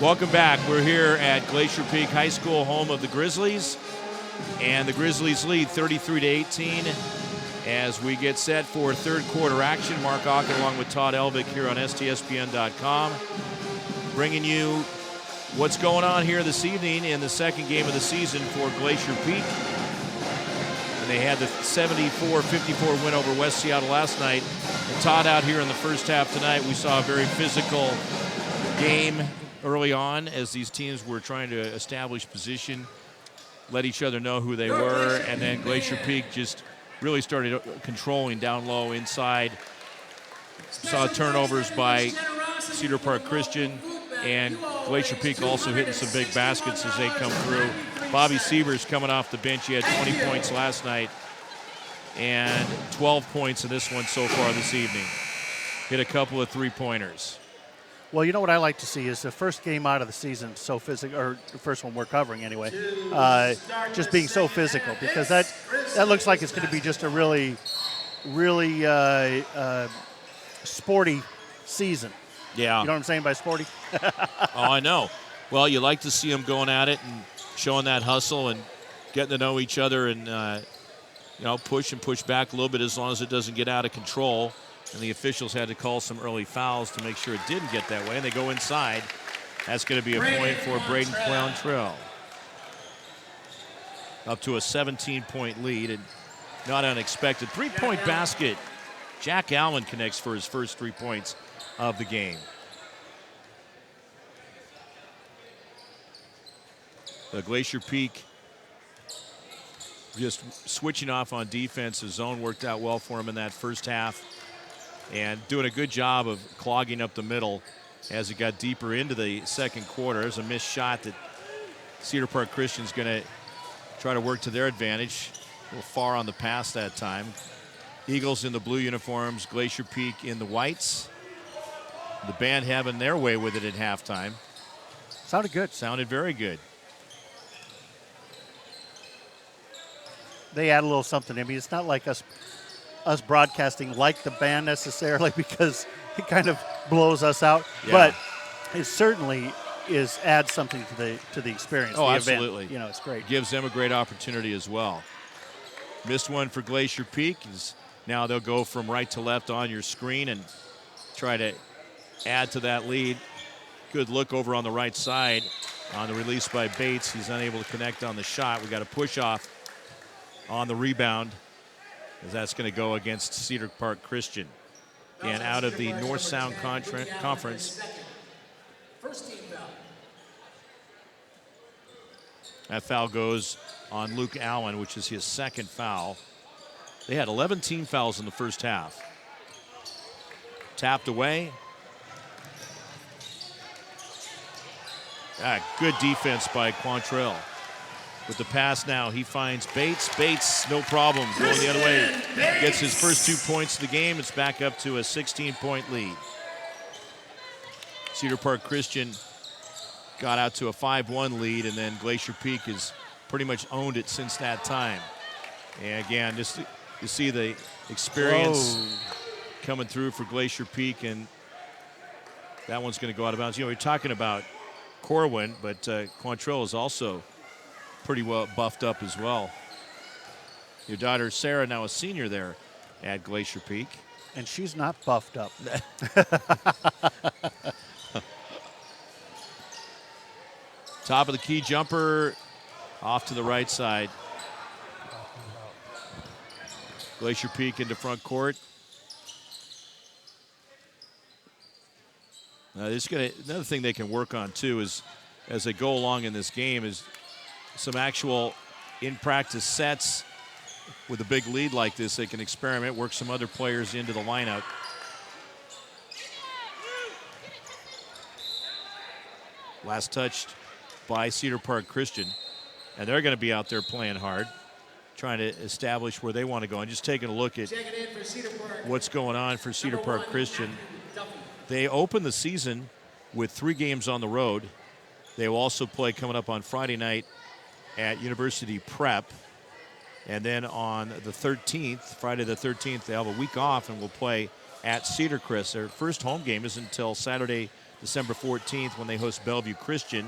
Welcome back. We're here at Glacier Peak High School, home of the Grizzlies. And the Grizzlies lead 33-18 as we get set for third quarter action. Mark Ocken along with Todd Elvick here on STSPN.com, bringing you what's going on here this evening in the second game of the season for Glacier Peak. And they had the 74-54 win over West Seattle last night. And Todd, out here in the first half tonight, we saw a very physical game early on as these teams were trying to establish position, let each other know who they were, and then Glacier Peak just really started controlling down low inside. Saw turnovers by Cedar Park Christian, and Glacier Peak also hitting some big baskets as they come through. Bobby Sievers coming off the bench. He had 20 points last night and 12 points in this one so far this evening. Hit a couple of three-pointers. Well, you know what I like to see is the first game out of the season so physical, or the first one we're covering anyway, just being so physical, because that looks like it's going to be just a really sporty season. Yeah. You know what I'm saying by sporty? Oh, I know. Well, you like to see them going at it and showing that hustle and getting to know each other and, push and push back a little bit as long as it doesn't get out of control. And the officials had to call some early fouls to make sure it didn't get that way. And they go inside. That's going to be a point for Braden Quantrell. Up to a 17-point lead, and not unexpected. Three-point basket. Jack Allen connects for his first 3 points of the game. The Glacier Peak just switching off on defense. The zone worked out well for him in that first half, and doing a good job of clogging up the middle as it got deeper into the second quarter. There's a missed shot that Cedar Park Christian's going to try to work to their advantage. A little far on the pass that time. Eagles in the blue uniforms, Glacier Peak in the whites. The band having their way with it at halftime. Sounded good. Sounded very good. They add a little something. I mean, it's not like us broadcasting like the band necessarily, because it kind of blows us out. Yeah. But it certainly adds something to the experience. Oh, the absolutely. Event. It's great. Gives them a great opportunity as well. Missed one for Glacier Peak. Now they'll go from right to left on your screen and try to add to that lead. Good look over on the right side on the release by Bates. He's unable to connect on the shot. We got a push off on the rebound, as that's going to go against Cedar Park Christian. And out of the North Sound Conference, that foul goes on Luke Allen, which is his second foul. They had 11 team fouls in the first half. Tapped away. Good defense by Quantrell. With the pass now, he finds Bates. Bates, no problem, going the other way. Gets his first 2 points of the game. It's back up to a 16-point lead. Cedar Park Christian got out to a 5-1 lead, and then Glacier Peak has pretty much owned it since that time. And again, just you see the experience coming through for Glacier Peak, and that one's going to go out of bounds. We're talking about Corwin, but Quantrell is also pretty well buffed up as well. Your daughter Sarah, now a senior there at Glacier Peak. And she's not buffed up. Top of the key jumper off to the right side. Glacier Peak into front court. Another thing they can work on too is, as they go along in this game, is some actual in-practice sets. With a big lead like this, they can experiment, work some other players into the lineup. Last touched by Cedar Park Christian. And they're going to be out there playing hard, trying to establish where they want to go. And just taking a look at what's going on for Cedar Park Christian. They open the season with 3 games on the road. They will also play coming up on Friday night at University Prep. And then on the 13th, Friday the 13th, they have a week off and will play at Cedar Crest. Their first home game isn't until Saturday, December 14th when they host Bellevue Christian.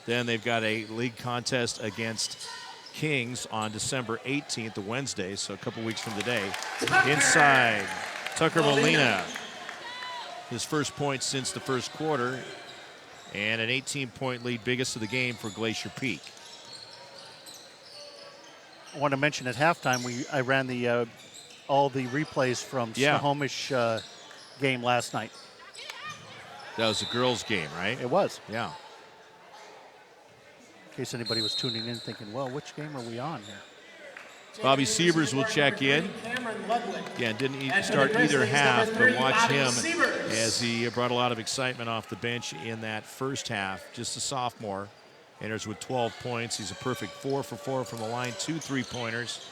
Then they've got a league contest against Kings on December 18th, a Wednesday, so a couple weeks from today. Inside, Tucker Molina. His first point since the first quarter, and an 18-point lead, biggest of the game for Glacier Peak. I want to mention at halftime, I ran the all the replays from Snohomish game last night. That was a girls' game, right? It was. Yeah. In case anybody was tuning in thinking, well, which game are we on here? Bobby Siebers will check in. Again, didn't start either half, but watch him as he brought a lot of excitement off the bench in that first half. Just a sophomore. Enters with 12 points. He's a perfect 4 for 4 from the line, 2 3-pointers.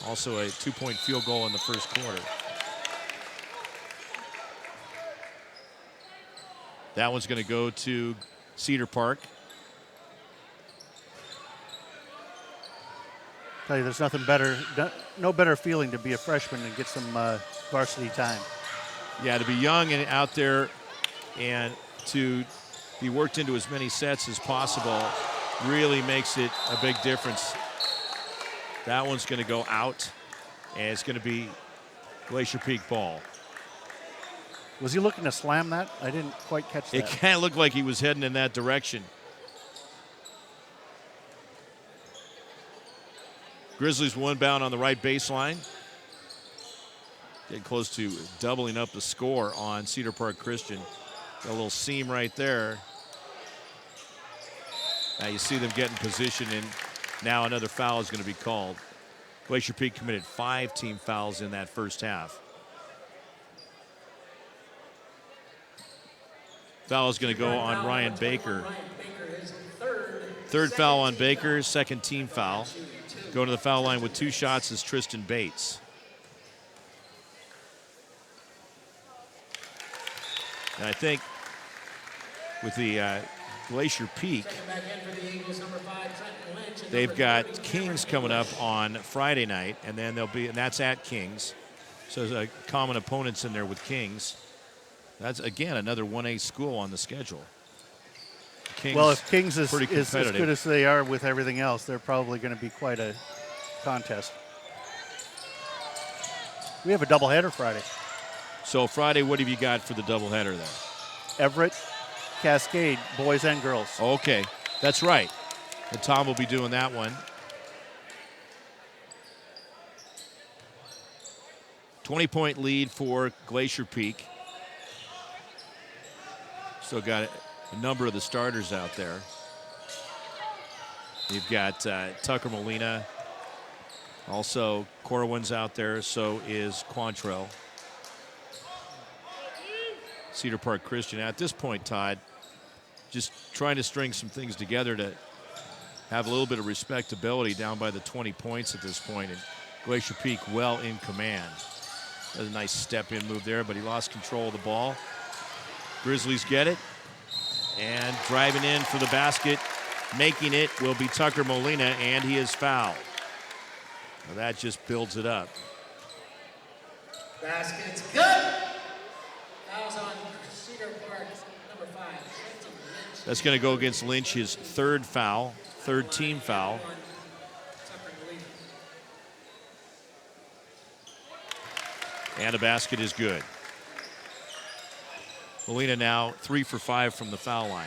Also a 2-point field goal in the first quarter. That one's going to go to Cedar Park. Tell you, there's nothing better, no better feeling to be a freshman and get some varsity time. Yeah, to be young and out there and to be worked into as many sets as possible really makes it a big difference. That one's going to go out, and it's going to be Glacier Peak ball. Was he looking to slam that? I didn't quite catch that. It kind of looked like he was heading in that direction. Grizzlies one bound on the right baseline. Getting close to doubling up the score on Cedar Park Christian. Got a little seam right there. Now you see them get in position, and now another foul is going to be called. Glacier Peak committed 5 team fouls in that first half. Foul is going to go on Ryan Baker. Third foul on Baker, second team foul. Going to the foul line with 2 shots is Tristan Bates. And I think with the Glacier Peak, they've got Kings coming up on Friday night, and then and that's at Kings. So there's common opponents in there with Kings. That's, again, another 1A school on the schedule. Kings, well, if Kings is as competitive. good as they are with everything else, they're probably going to be quite a contest. We have a doubleheader Friday. So Friday, what have you got for the doubleheader then? Everett, Cascade, boys and girls. Okay, that's right. And Tom will be doing that one. 20-point lead for Glacier Peak. Still got a number of the starters out there. You've got Tucker Molina. Also, Corwin's out there. So is Quantrell. Cedar Park Christian. At this point, Todd, just trying to string some things together to have a little bit of respectability down by the 20 points at this point. And Glacier Peak well in command. That's a nice step-in move there, but he lost control of the ball. Grizzlies get it. And driving in for the basket, making it will be Tucker Molina, and he is fouled. Well, that just builds it up. Basket's good. Fouls on Cedar Park, number 5. That's going to go against Lynch, his third foul, third team foul. And the basket is good. Molina now 3 for 5 from the foul line.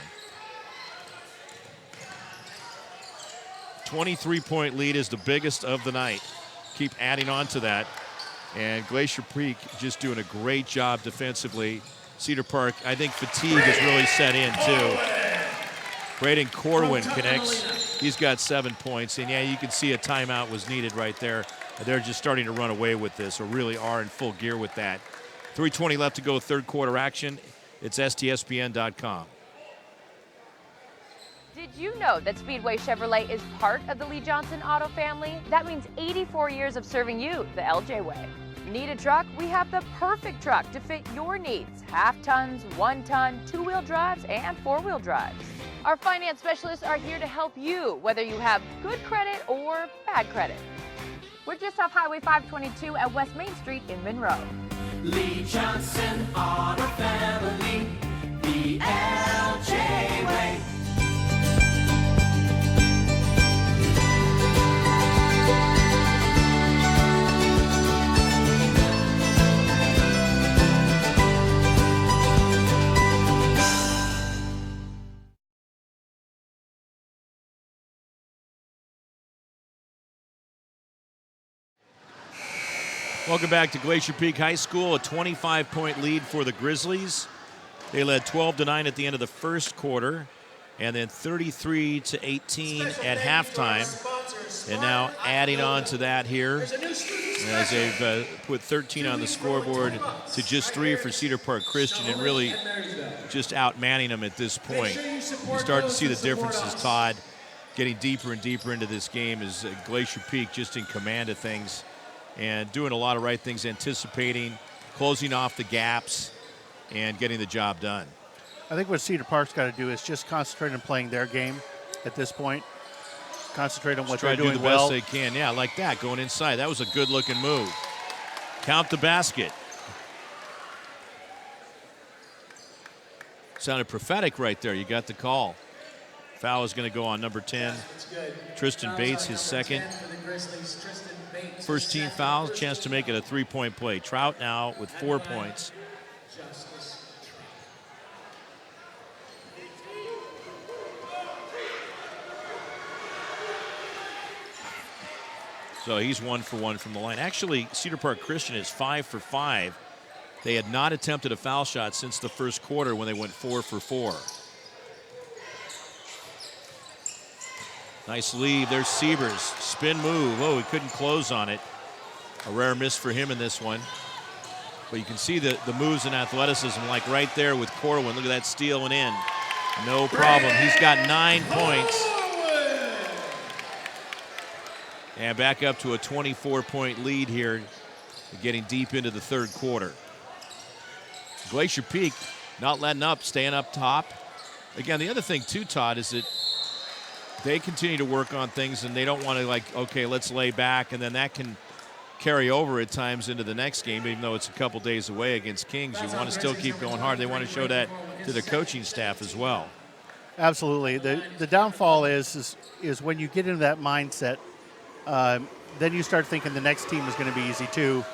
23-point lead is the biggest of the night. Keep adding on to that. And Glacier Peak just doing a great job defensively. Cedar Park, I think fatigue has really set in too. Braden Corwin connects. He's got 7 points. And yeah, you can see a timeout was needed right there. They're just starting to run away with this, or really are in full gear with that. 3:20 left to go, third quarter action. It's STSPN.com. Did you know that Speedway Chevrolet is part of the Lee Johnson Auto family? That means 84 years of serving you the LJ way. Need a truck? We have the perfect truck to fit your needs. Half tons, 1 ton, 2-wheel drives, and 4-wheel drives. Our finance specialists are here to help you, whether you have good credit or bad credit. We're just off Highway 522 at West Main Street in Monroe. Lee Johnson Auto Family, the The LJ way. Welcome back to Glacier Peak High School. A 25-point lead for the Grizzlies. They led 12-9 at the end of the first quarter, and then 33-18 at halftime. And now adding on to that here, as they've put 13 on the scoreboard to just 3 for Cedar Park Christian, and really just outmanning them at this point. You start to see the differences, Todd, getting deeper and deeper into this game as Glacier Peak just in command of things and doing a lot of right things, anticipating, closing off the gaps, and getting the job done. I think what Cedar Park's got to do is just concentrate on playing their game at this point. Concentrate on what they're doing well. Try to do the best they can. Yeah, like that, going inside. That was a good-looking move. Count the basket. Sounded prophetic right there. You got the call. Foul is going to go on number 10. Tristan Bates, his second. First team foul, chance to make it a three-point play. Trout now with 4 points. So he's 1 for 1 from the line. Actually, Cedar Park Christian is 5 for 5. They had not attempted a foul shot since the first quarter when they went 4 for 4. Nice lead. There's Siebers. Spin move. Oh, he couldn't close on it. A rare miss for him in this one. But you can see the moves and athleticism, like right there with Corwin. Look at that steal and in. No problem. He's got 9 points. And back up to a 24-point lead here, getting deep into the third quarter. Glacier Peak not letting up, staying up top. Again, the other thing too, Todd, is that they continue to work on things and they don't want to, like, okay, let's lay back, and then that can carry over at times into the next game, even though it's a couple days away against Kings. You want to still keep going hard. They want to show that to their coaching staff as well. Absolutely. The downfall is when you get into that mindset, then you start thinking the next team is going to be easy too.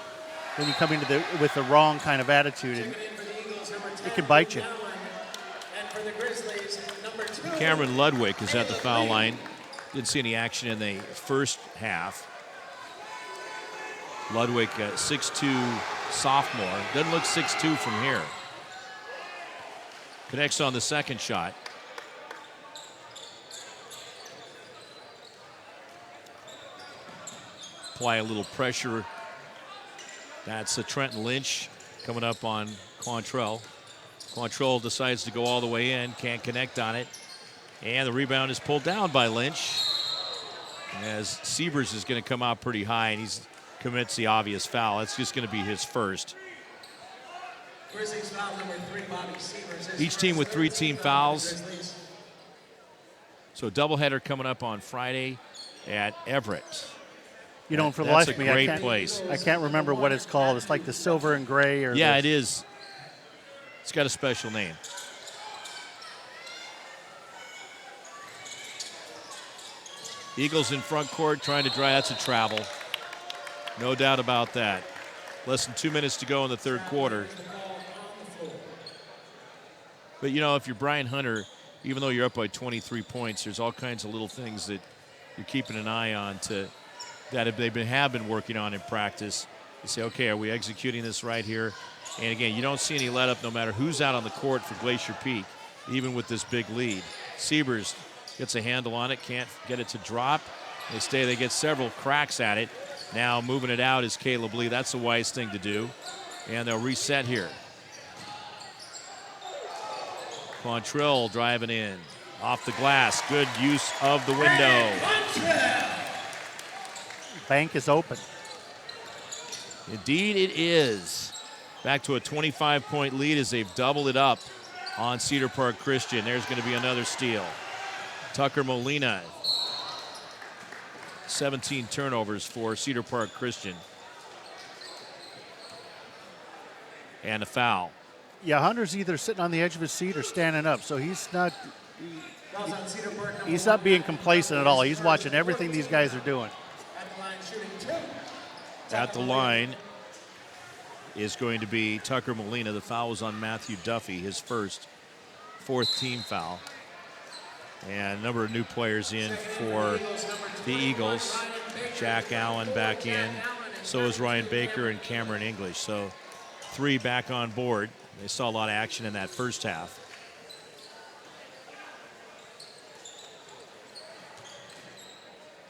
Then you come into with the wrong kind of attitude, and it can bite you. Cameron Ludwig is at the foul line. Didn't see any action in the first half. Ludwig, 6'2", sophomore. Doesn't look 6'2" from here. Connects on the second shot. Apply a little pressure. That's Trenton Lynch coming up on Quantrell. Quantrell decides to go all the way in, can't connect on it. And the rebound is pulled down by Lynch, as Siebers is going to come out pretty high, and he commits the obvious foul. That's just going to be his first. Each team with 3 team fouls. So doubleheader coming up on Friday at Everett. You know, for the That's life of a me, great place. I can't remember what it's called. It's like the silver and gray, or yeah, it is. It's got a special name. Eagles in front court trying to drive. That's a travel. No doubt about that. Less than 2 minutes to go in the third quarter. But, you know, if you're Brian Hunter, even though you're up by 23 points, there's all kinds of little things that you're keeping an eye on that they have been working on in practice. You say, okay, are we executing this right here? And, again, you don't see any let-up no matter who's out on the court for Glacier Peak, even with this big lead. Siebers gets a handle on it, can't get it to drop. They get several cracks at it. Now moving it out is Caleb Lee. That's the wise thing to do. And they'll reset here. Quantrill driving in. Off the glass. Good use of the window. Bank is open. Indeed it is. Back to a 25-point lead as they've doubled it up on Cedar Park Christian. There's going to be another steal. Tucker Molina. 17 turnovers for Cedar Park Christian. And a foul. Yeah, Hunter's either sitting on the edge of his seat or standing up, so he's not being complacent at all. He's watching everything these guys are doing. At the line is going to be Tucker Molina. The foul was on Matthew Duffy, his fourth team foul. And a number of new players in for the Eagles. Jack Allen back in. So is Ryan Baker and Cameron English. So 3 back on board. They saw a lot of action in that first half.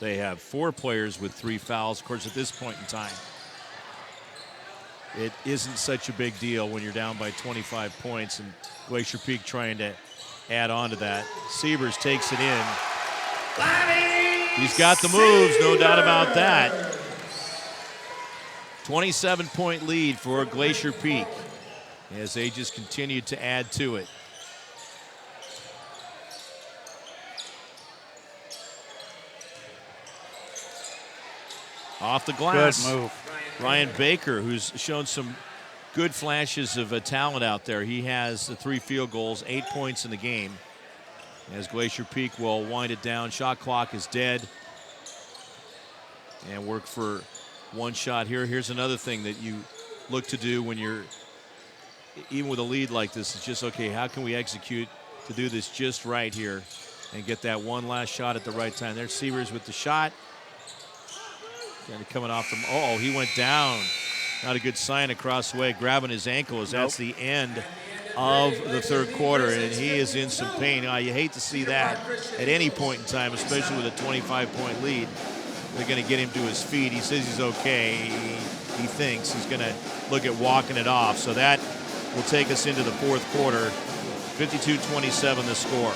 They have 4 players with 3 fouls. Of course, at this point in time, it isn't such a big deal when you're down by 25 points, and Glacier Peak trying to add on to that. Siebers takes it in. He's got the moves, no doubt about that. 27-point lead for Glacier Peak as they just continue to add to it. Off the glass. Good move. Ryan Baker, who's shown some good flashes of talent out there. He has the 3 field goals, 8 points in the game. As Glacier Peak will wind it down. Shot clock is dead. And work for 1 shot here. Here's another thing that you look to do when you're, even with a lead like this, it's just, okay, how can we execute to do this just right here and get that one last shot at the right time. There's Siebers with the shot. Kind of coming off from, he went down. Not a good sign across the way, grabbing his ankle as that's the end of the third quarter, and he is in some pain. You hate to see that at any point in time, especially with a 25-point lead. They're going to get him to his feet. He says he's okay. He thinks he's going to look at walking it off. So that will take us into the fourth quarter. 52-27 the score.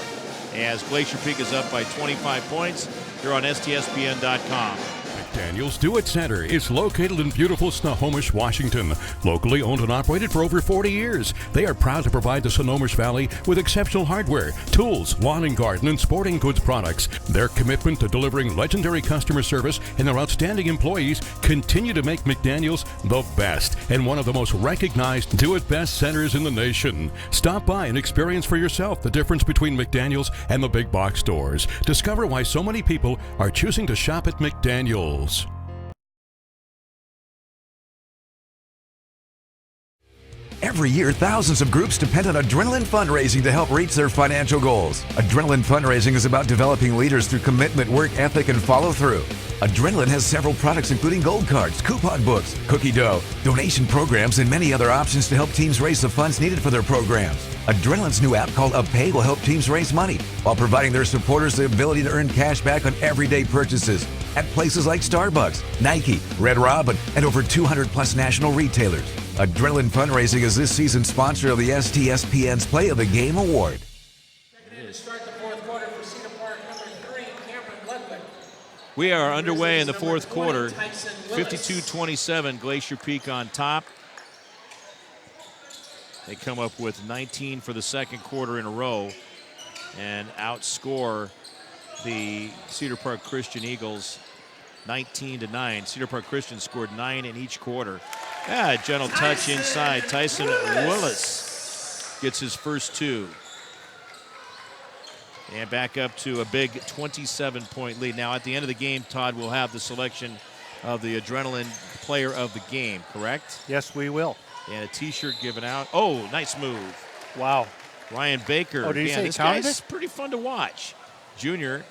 As Glacier Peak is up by 25 points. You're on STSPN.com. McDaniel's Do-It Center is located in beautiful Snohomish, Washington. Locally owned and operated for over 40 years, they are proud to provide the Snohomish Valley with exceptional hardware, tools, lawn and garden, and sporting goods products. Their commitment to delivering legendary customer service and their outstanding employees continue to make McDaniel's the best and one of the most recognized Do-It-Best centers in the nation. Stop by and experience for yourself the difference between McDaniel's and the big box stores. Discover why so many people are choosing to shop at McDaniel's. Every year, thousands of groups depend on Adrenaline Fundraising to help reach their financial goals. Adrenaline Fundraising is about developing leaders through commitment, work ethic, and follow-through. Adrenaline has several products including gold cards, coupon books, cookie dough, donation programs, and many other options to help teams raise the funds needed for their programs. Adrenaline's new app called UpPay will help teams raise money while providing their supporters the ability to earn cash back on everyday purchases at places like Starbucks, Nike, Red Robin, and over 200 plus national retailers. Adrenaline Fundraising is this season's sponsor of the STSPN's Play of the Game Award. To start the fourth quarter for Cedar Park, number 3, Cameron Ludwig. We are underway in the fourth quarter. 52-27, Glacier Peak on top. They come up with 19 for the second quarter in a row and outscore the Cedar Park Christian Eagles 19-9. Cedar Park Christian scored 9 in each quarter. Gentle touch inside. Tyson Willis gets his first 2. And back up to a big 27-point lead. Now at the end of the game, Todd will have the selection of the Adrenaline Player of the Game, correct? Yes, we will. And a T-shirt given out. Nice move. Wow. Ryan Baker. Did he say this counted guy's it? pretty fun to watch. Junior,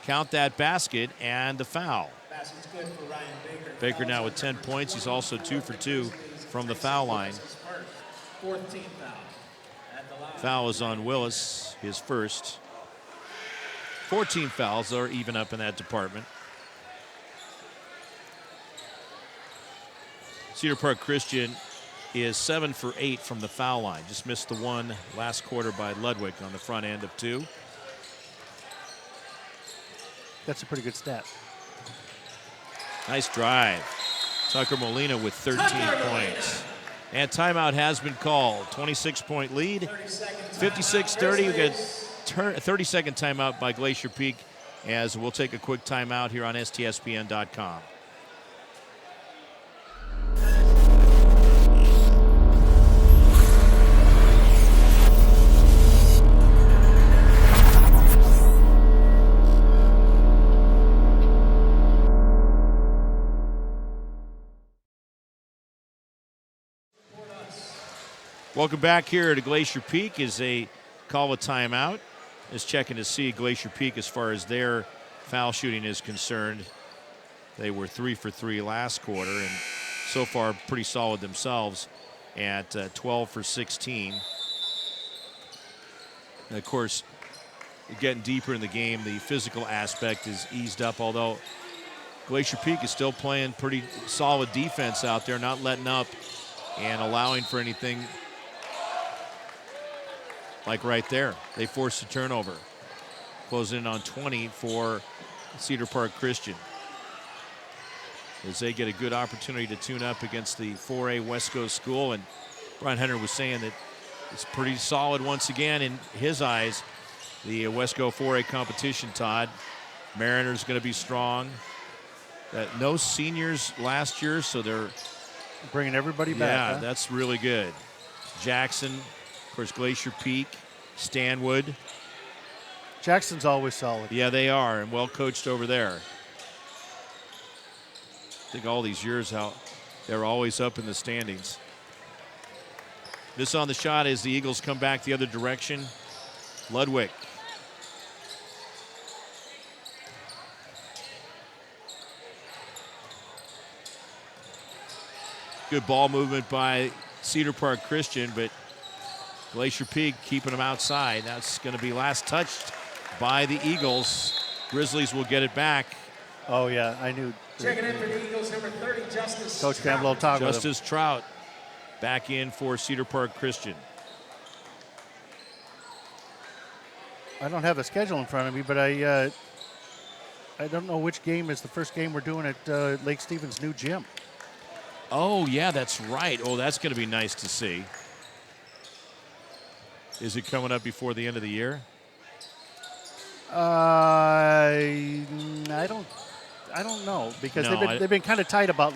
count that basket and the foul. Basket's good for Ryan Baker. Baker now with 10 points. He's also 2 for 2 from the foul line. Fourth team foul. At the line. Foul is on Willis, his first. 14 fouls are even up in that department. Cedar Park Christian is 7 for 8 from the foul line. Just missed the one last quarter by Ludwig on the front end of 2. That's a pretty good stat. Nice drive. Tucker Molina with 13 points. And timeout has been called. 26-point lead. 56-30. We got a 30-second timeout by Glacier Peak as we'll take a quick timeout here on STSPN.com. Welcome back here to Glacier Peak as they call a timeout. Just checking to see Glacier Peak as far as their foul shooting is concerned. They were 3 for 3 last quarter, and so far pretty solid themselves at 12 for 16. And of course, getting deeper in the game, the physical aspect is eased up, although Glacier Peak is still playing pretty solid defense out there, not letting up and allowing for anything like right there. They forced a turnover. Closing in on 20 for Cedar Park Christian, as they get a good opportunity to tune up against the 4A West Coast school. And Brian Hunter was saying that it's pretty solid once again in his eyes, the Wesco 4A competition, Todd. Mariners going to be strong. No seniors last year, so they're bringing everybody back. Yeah, huh? That's really good. Jackson, of course, Glacier Peak, Stanwood. Jackson's always solid. Yeah, they are, and well coached over there. I think all these years how they're always up in the standings. This on the shot as the Eagles come back the other direction. Ludwig. Good ball movement by Cedar Park Christian, but Glacier Peak keeping them outside. That's going to be last touched by the Eagles. Grizzlies will get it back. Oh, yeah, I knew. Checking in for the Eagles, number 30, Justice Coach Campbell will talk with him. Justice Trout back in for Cedar Park Christian. I don't have the schedule in front of me, but I don't know which game is the first game we're doing at Lake Stevens' new gym. Oh, yeah, that's right. Oh, that's going to be nice to see. Is it coming up before the end of the year? I don't know, because they've been kind of tight about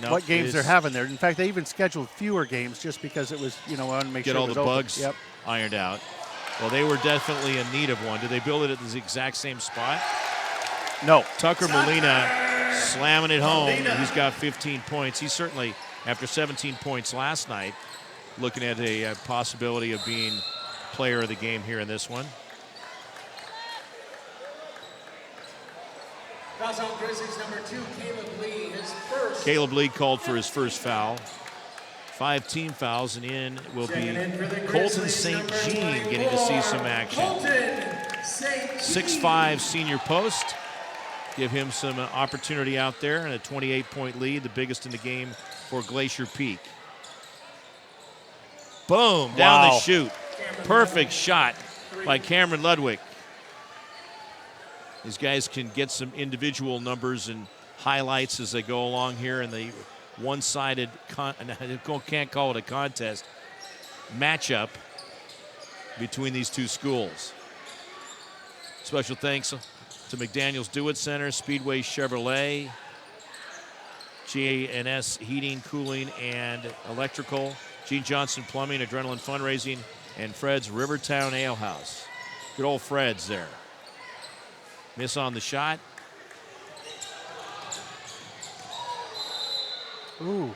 what games they're having there. In fact, they even scheduled fewer games just because it was, I want to make get sure all it the was bugs open. Yep. ironed out. Well, they were definitely in need of one. Did they build it at the exact same spot? No. Tucker Molina slamming it home. He's got 15 points. He's certainly, after 17 points last night, looking at a possibility of being player of the game here in this one. Fouls on Grizzlies, number 2, Caleb Lee, his first. Caleb Lee called for his first foul. 5 team fouls, and in will be Colton St. Jean getting to see some action. 6'5" senior post. Give him some opportunity out there, and a 28-point lead, the biggest in the game for Glacier Peak. Boom, down the chute. Perfect shot by Cameron Ludwig. These guys can get some individual numbers and highlights as they go along here in the one-sided, can't call it a contest, matchup between these two schools. Special thanks to McDaniels Do-It Center, Speedway Chevrolet, G&S Heating, Cooling, and Electrical, Gene Johnson Plumbing, Adrenaline Fundraising, and Fred's Rivertown Ale House. Good old Fred's there. Miss on the shot. Ooh.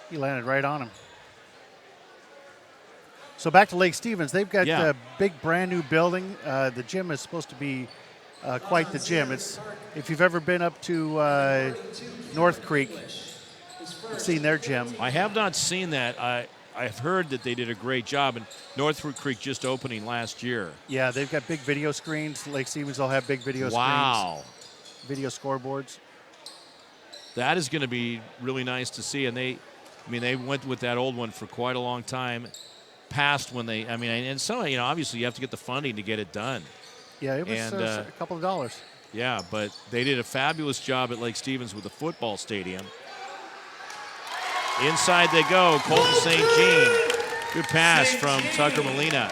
He landed right on him. So back to Lake Stevens. They've got a big brand new building. The gym is supposed to be quite the gym. It's, if you've ever been up to North Creek and seen their gym. I have not seen that. I've heard that they did a great job, and Northwood Creek just opening last year. Yeah, they've got big video screens. Lake Stevens will have big video screens. Video scoreboards. That is going to be really nice to see, and they went with that old one for quite a long time. Past when they, and so, obviously you have to get the funding to get it done. Yeah, it was a couple of dollars. Yeah, but they did a fabulous job at Lake Stevens with the football stadium. Inside they go, Colton St. Jean. Good pass from Tucker Molina.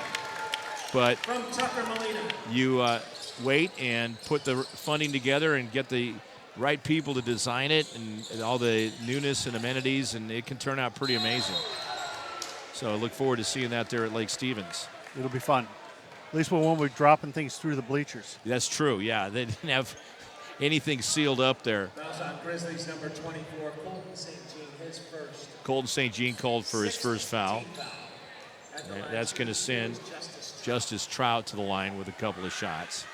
But you wait and put the funding together and get the right people to design it and all the newness and amenities, and it can turn out pretty amazing. So I look forward to seeing that there at Lake Stevens. It'll be fun. At least when we're dropping things through the bleachers. That's true, yeah. They didn't have anything sealed up there. Fouls on Grizzlies number 24, Colton St. Jean, his first. Colton St. Jean called for his first foul. And that's going to send Justice Trout to the line with a couple of shots.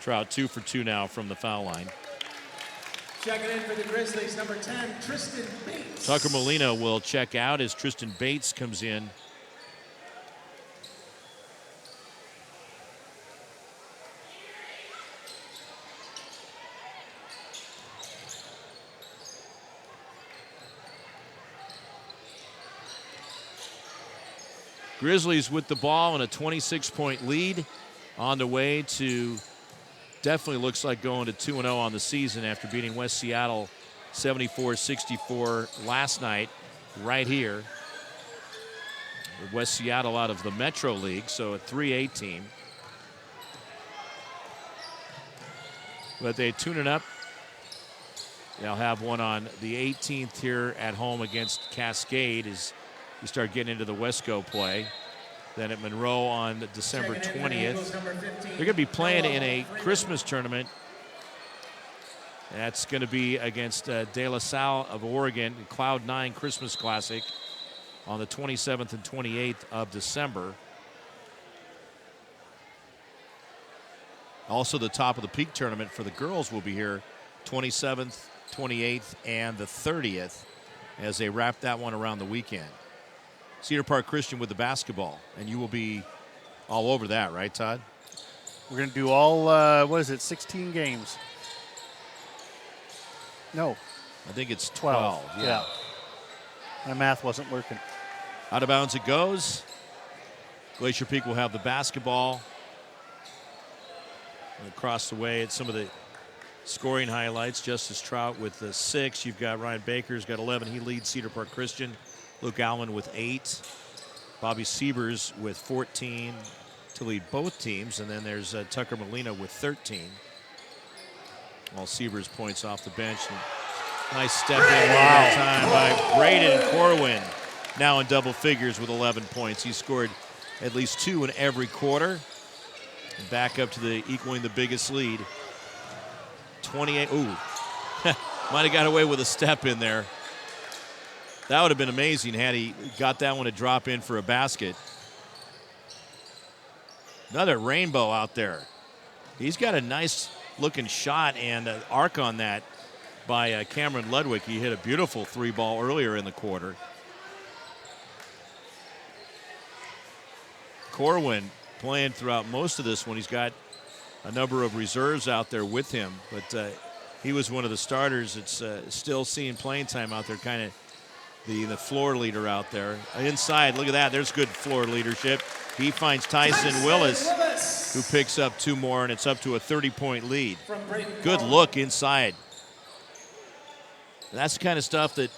Trout 2 for 2 now from the foul line. Checking in for the Grizzlies, number 10, Tristan Bates. Tucker Molina will check out as Tristan Bates comes in. Grizzlies with the ball and a 26-point lead on the way to definitely looks like going to 2-0 on the season after beating West Seattle 74-64 last night right here. West Seattle out of the Metro League, so a 3A team. But they tune it up. They'll have one on the 18th here at home against Cascade as you start getting into the Wesco play. Then at Monroe on December 20th. They're going to be playing in a Christmas tournament. That's going to be against De La Salle of Oregon, Cloud 9 Christmas Classic on the 27th and 28th of December. Also, the top of the peak tournament for the girls will be here 27th, 28th, and the 30th as they wrap that one around the weekend. Cedar Park Christian with the basketball, and you will be all over that, right, Todd? We're going to do all, 16 games? No. I think it's 12. Yeah. My math wasn't working. Out of bounds it goes. Glacier Peak will have the basketball. And across the way at some of the scoring highlights. Justice Trout with the 6. You've got Ryan Baker's got 11. He leads Cedar Park Christian. Luke Allen with 8. Bobby Siebers with 14 to lead both teams. And then there's Tucker Molina with 13. All Siebers points off the bench. And nice step in that time by Braden Corwin. Now in double figures with 11 points. He scored at least 2 in every quarter. And back up to the equaling the biggest lead. 28. Ooh. Might have got away with a step in there. That would have been amazing had he got that one to drop in for a basket. Another rainbow out there. He's got a nice looking shot and an arc on that by Cameron Ludwig. He hit a beautiful 3-ball earlier in the quarter. Corwin playing throughout most of this one. He's got a number of reserves out there with him, but he was one of the starters that's still seeing playing time out there, kind of the floor leader out there. Inside, look at that. There's good floor leadership. He finds Tyson Willis, who picks up 2 more, and it's up to a 30-point lead. Good look inside. That's the kind of stuff that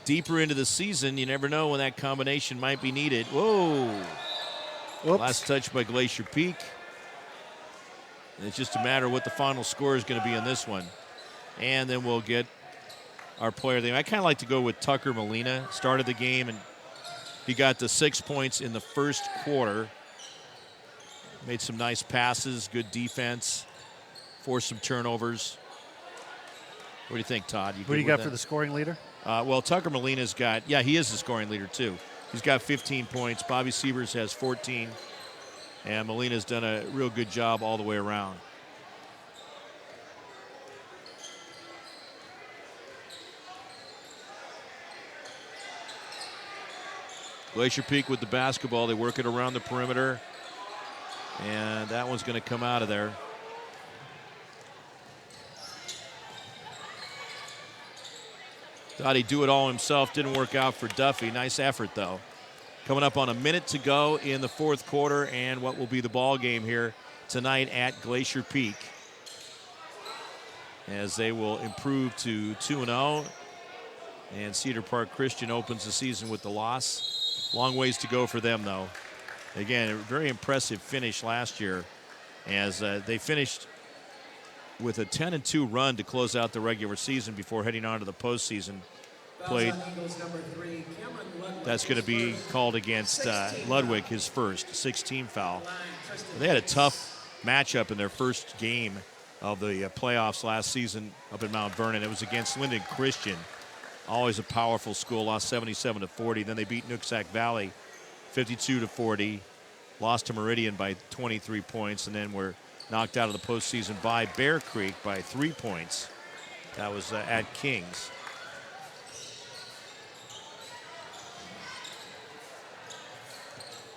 deeper into the season, you never know when that combination might be needed. Whoa. Oops. Last touch by Glacier Peak. And it's just a matter of what the final score is going to be in this one. And then we'll get our player of the game. I kind of like to go with Tucker Molina. Started the game, and he got the 6 points in the first quarter. Made some nice passes, good defense, forced some turnovers. What do you think, Todd? What do you got for the scoring leader? Well, Tucker Molina's got, he is the scoring leader too. He's got 15 points. Bobby Siebers has 14. And Molina's done a real good job all the way around. Glacier Peak with the basketball. They work it around the perimeter. And that one's going to come out of there. Thought he'd do it all himself. Didn't work out for Duffy. Nice effort, though. Coming up on a minute to go in the fourth quarter and what will be the ball game here tonight at Glacier Peak. As they will improve to 2-0. And Cedar Park Christian opens the season with the loss. Long ways to go for them, though. Again, a very impressive finish last year as they finished with a 10-2 run to close out the regular season before heading on to the postseason. Played. That's going to be called against Ludwig, his first 16 foul. They had a tough matchup in their first game of the playoffs last season up in Mount Vernon. It was against Linden Christian. Always a powerful school, lost 77-40. Then they beat Nooksack Valley 52-40. Lost to Meridian by 23 points, and then were knocked out of the postseason by Bear Creek by 3 points. That was at Kings.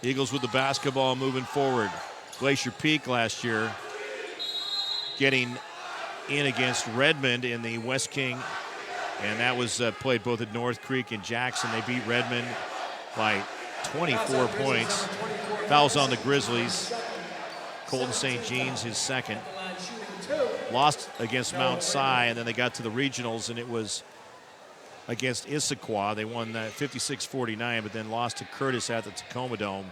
Eagles with the basketball moving forward. Glacier Peak last year getting in against Redmond in the West King, and that was played both at North Creek and Jackson. They beat Redmond by 24 points. Fouls on the Grizzlies. Colton St. Jean's his second. Lost against Mount Si, and then they got to the regionals, and it was against Issaquah. They won 56-49, but then lost to Curtis at the Tacoma Dome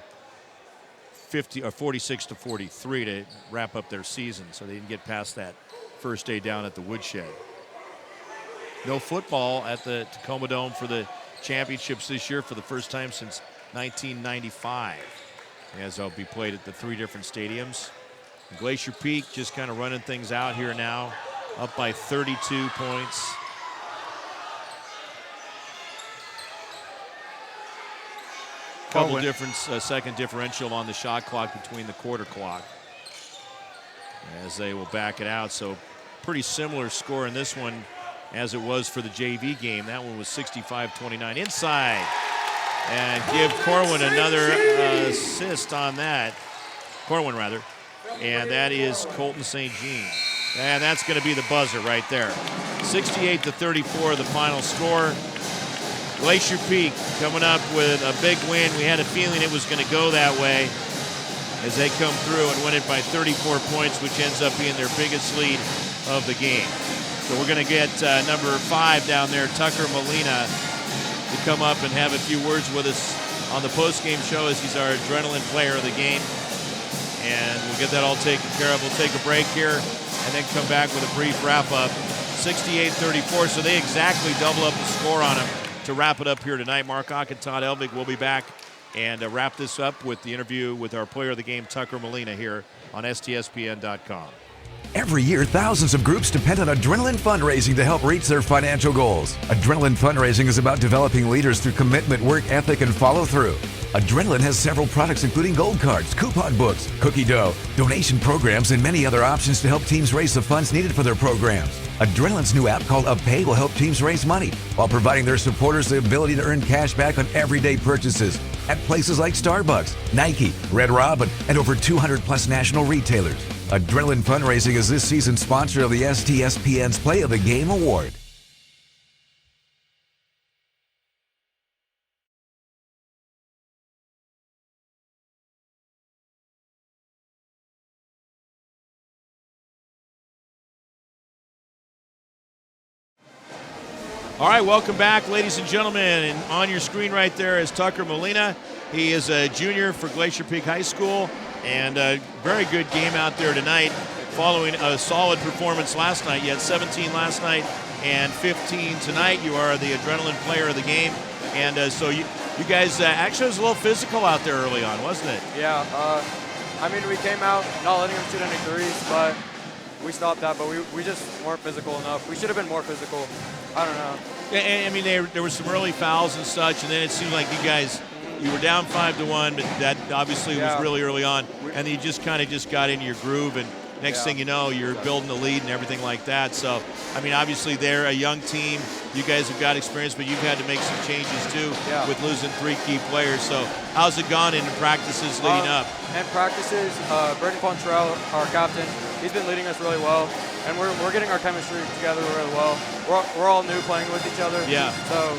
46-43 to wrap up their season. So they didn't get past that first day down at the Woodshed. No football at the Tacoma Dome for the championships this year for the first time since 1995, as they'll be played at the 3 different stadiums. Glacier Peak just kind of running things out here now, up by 32 points. Couple difference, second differential on the shot clock between the quarter clock as they will back it out. So pretty similar score in this one as it was for the JV game. That one was 65-29 inside. And give Corwin another assist on that. Corwin, rather. And that is Colton St. Jean. And that's going to be the buzzer right there. 68-34, the final score. Glacier Peak coming up with a big win. We had a feeling it was going to go that way as they come through and win it by 34 points, which ends up being their biggest lead of the game. So we're going to get number 5 down there, Tucker Molina, to come up and have a few words with us on the post-game show as he's our adrenaline player of the game. And we'll get that all taken care of. We'll take a break here and then come back with a brief wrap-up. 68-34, so they exactly double up the score on them to wrap it up here tonight. Mark Ock and Todd Elvig will be back and wrap this up with the interview with our player of the game, Tucker Molina, here on STSPN.com. Every year, thousands of groups depend on Adrenaline Fundraising to help reach their financial goals. Adrenaline Fundraising is about developing leaders through commitment, work ethic, and follow-through. Adrenaline has several products including gold cards, coupon books, cookie dough, donation programs, and many other options to help teams raise the funds needed for their programs. Adrenaline's new app called UpPay will help teams raise money while providing their supporters the ability to earn cash back on everyday purchases at places like Starbucks, Nike, Red Robin, and over 200+ national retailers. Adrenaline Fundraising is this season's sponsor of the STSPN's Play of the Game Award. All right, welcome back, ladies and gentlemen. And on your screen right there is Tucker Molina. He is a junior for Glacier Peak High School, and a very good game out there tonight following a solid performance last night. You had 17 last night and 15 tonight. You are the adrenaline player of the game. And so you guys actually was a little physical out there early on, wasn't it? Yeah. I mean, we came out not letting them shoot any threes, but we stopped that, but we just weren't physical enough. We should have been more physical. I don't know. I mean, there were some early fouls and such, and then it seemed like you were down 5-1, but that obviously was really early on, and you just kind of got into your groove, and next thing you know, you're building the lead and everything like that. So, I mean, obviously they're a young team. You guys have got experience, but you've had to make some changes too with losing 3 key players. So, how's it gone in practices leading up? In practices, Brendan Pontrell, our captain, he's been leading us really well, and we're getting our chemistry together really well. We're all new playing with each other. Yeah. So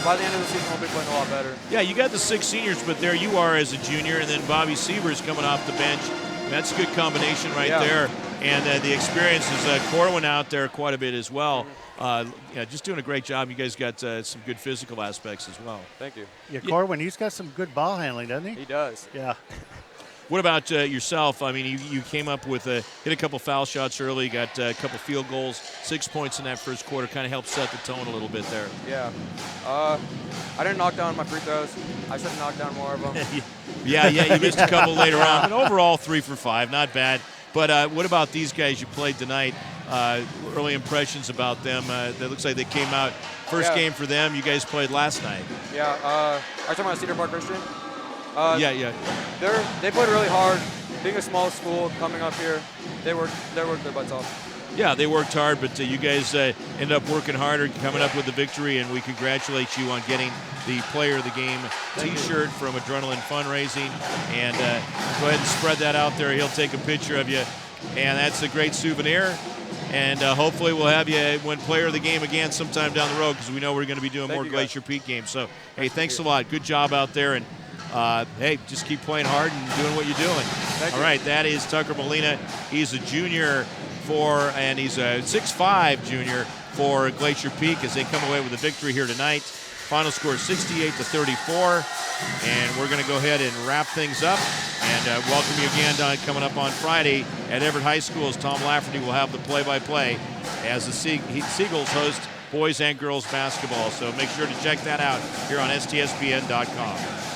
by the end of the season, we'll be playing a lot better. Yeah, you got the 6 seniors, but there you are as a junior, and then Bobby Sievers coming off the bench. That's a good combination right there. And the experience is Corwin out there quite a bit as well. Just doing a great job. You guys got some good physical aspects as well. Thank you. Yeah, Corwin, he's got some good ball handling, doesn't he? He does. Yeah. What about yourself? I mean, you came up with hit a couple foul shots early, got a couple field goals, 6 points in that first quarter, kind of helped set the tone a little bit there. Yeah. I didn't knock down my free throws. I should have knocked down more of them. you missed a couple later on. But overall, 3 for 5, not bad. But what about these guys you played tonight? Early impressions about them. It looks like they came out first game for them. You guys played last night. Yeah. Are you talking about Cedar Park Christian? Yeah. They played really hard. Being a small school, coming up here, they worked their butts off. Yeah, they worked hard, but you guys ended up working harder, coming up with the victory, and we congratulate you on getting the Player of the Game T-shirt from Adrenaline Fundraising. And go ahead and spread that out there. He'll take a picture of you, and that's a great souvenir. And hopefully we'll have you win Player of the Game again sometime down the road, because we know we're going to be doing more Glacier Peak games. So, hey, thanks a lot. Good job out there, and hey, just keep playing hard and doing what you're doing. All right, that is Tucker Molina. He's a junior and he's a 6'5" junior for Glacier Peak as they come away with a victory here tonight. Final score 68-34, and we're going to go ahead and wrap things up and welcome you again coming up on Friday at Everett High School as Tom Lafferty will have the play-by-play as the Seagulls host boys and girls basketball. So make sure to check that out here on STSPN.com.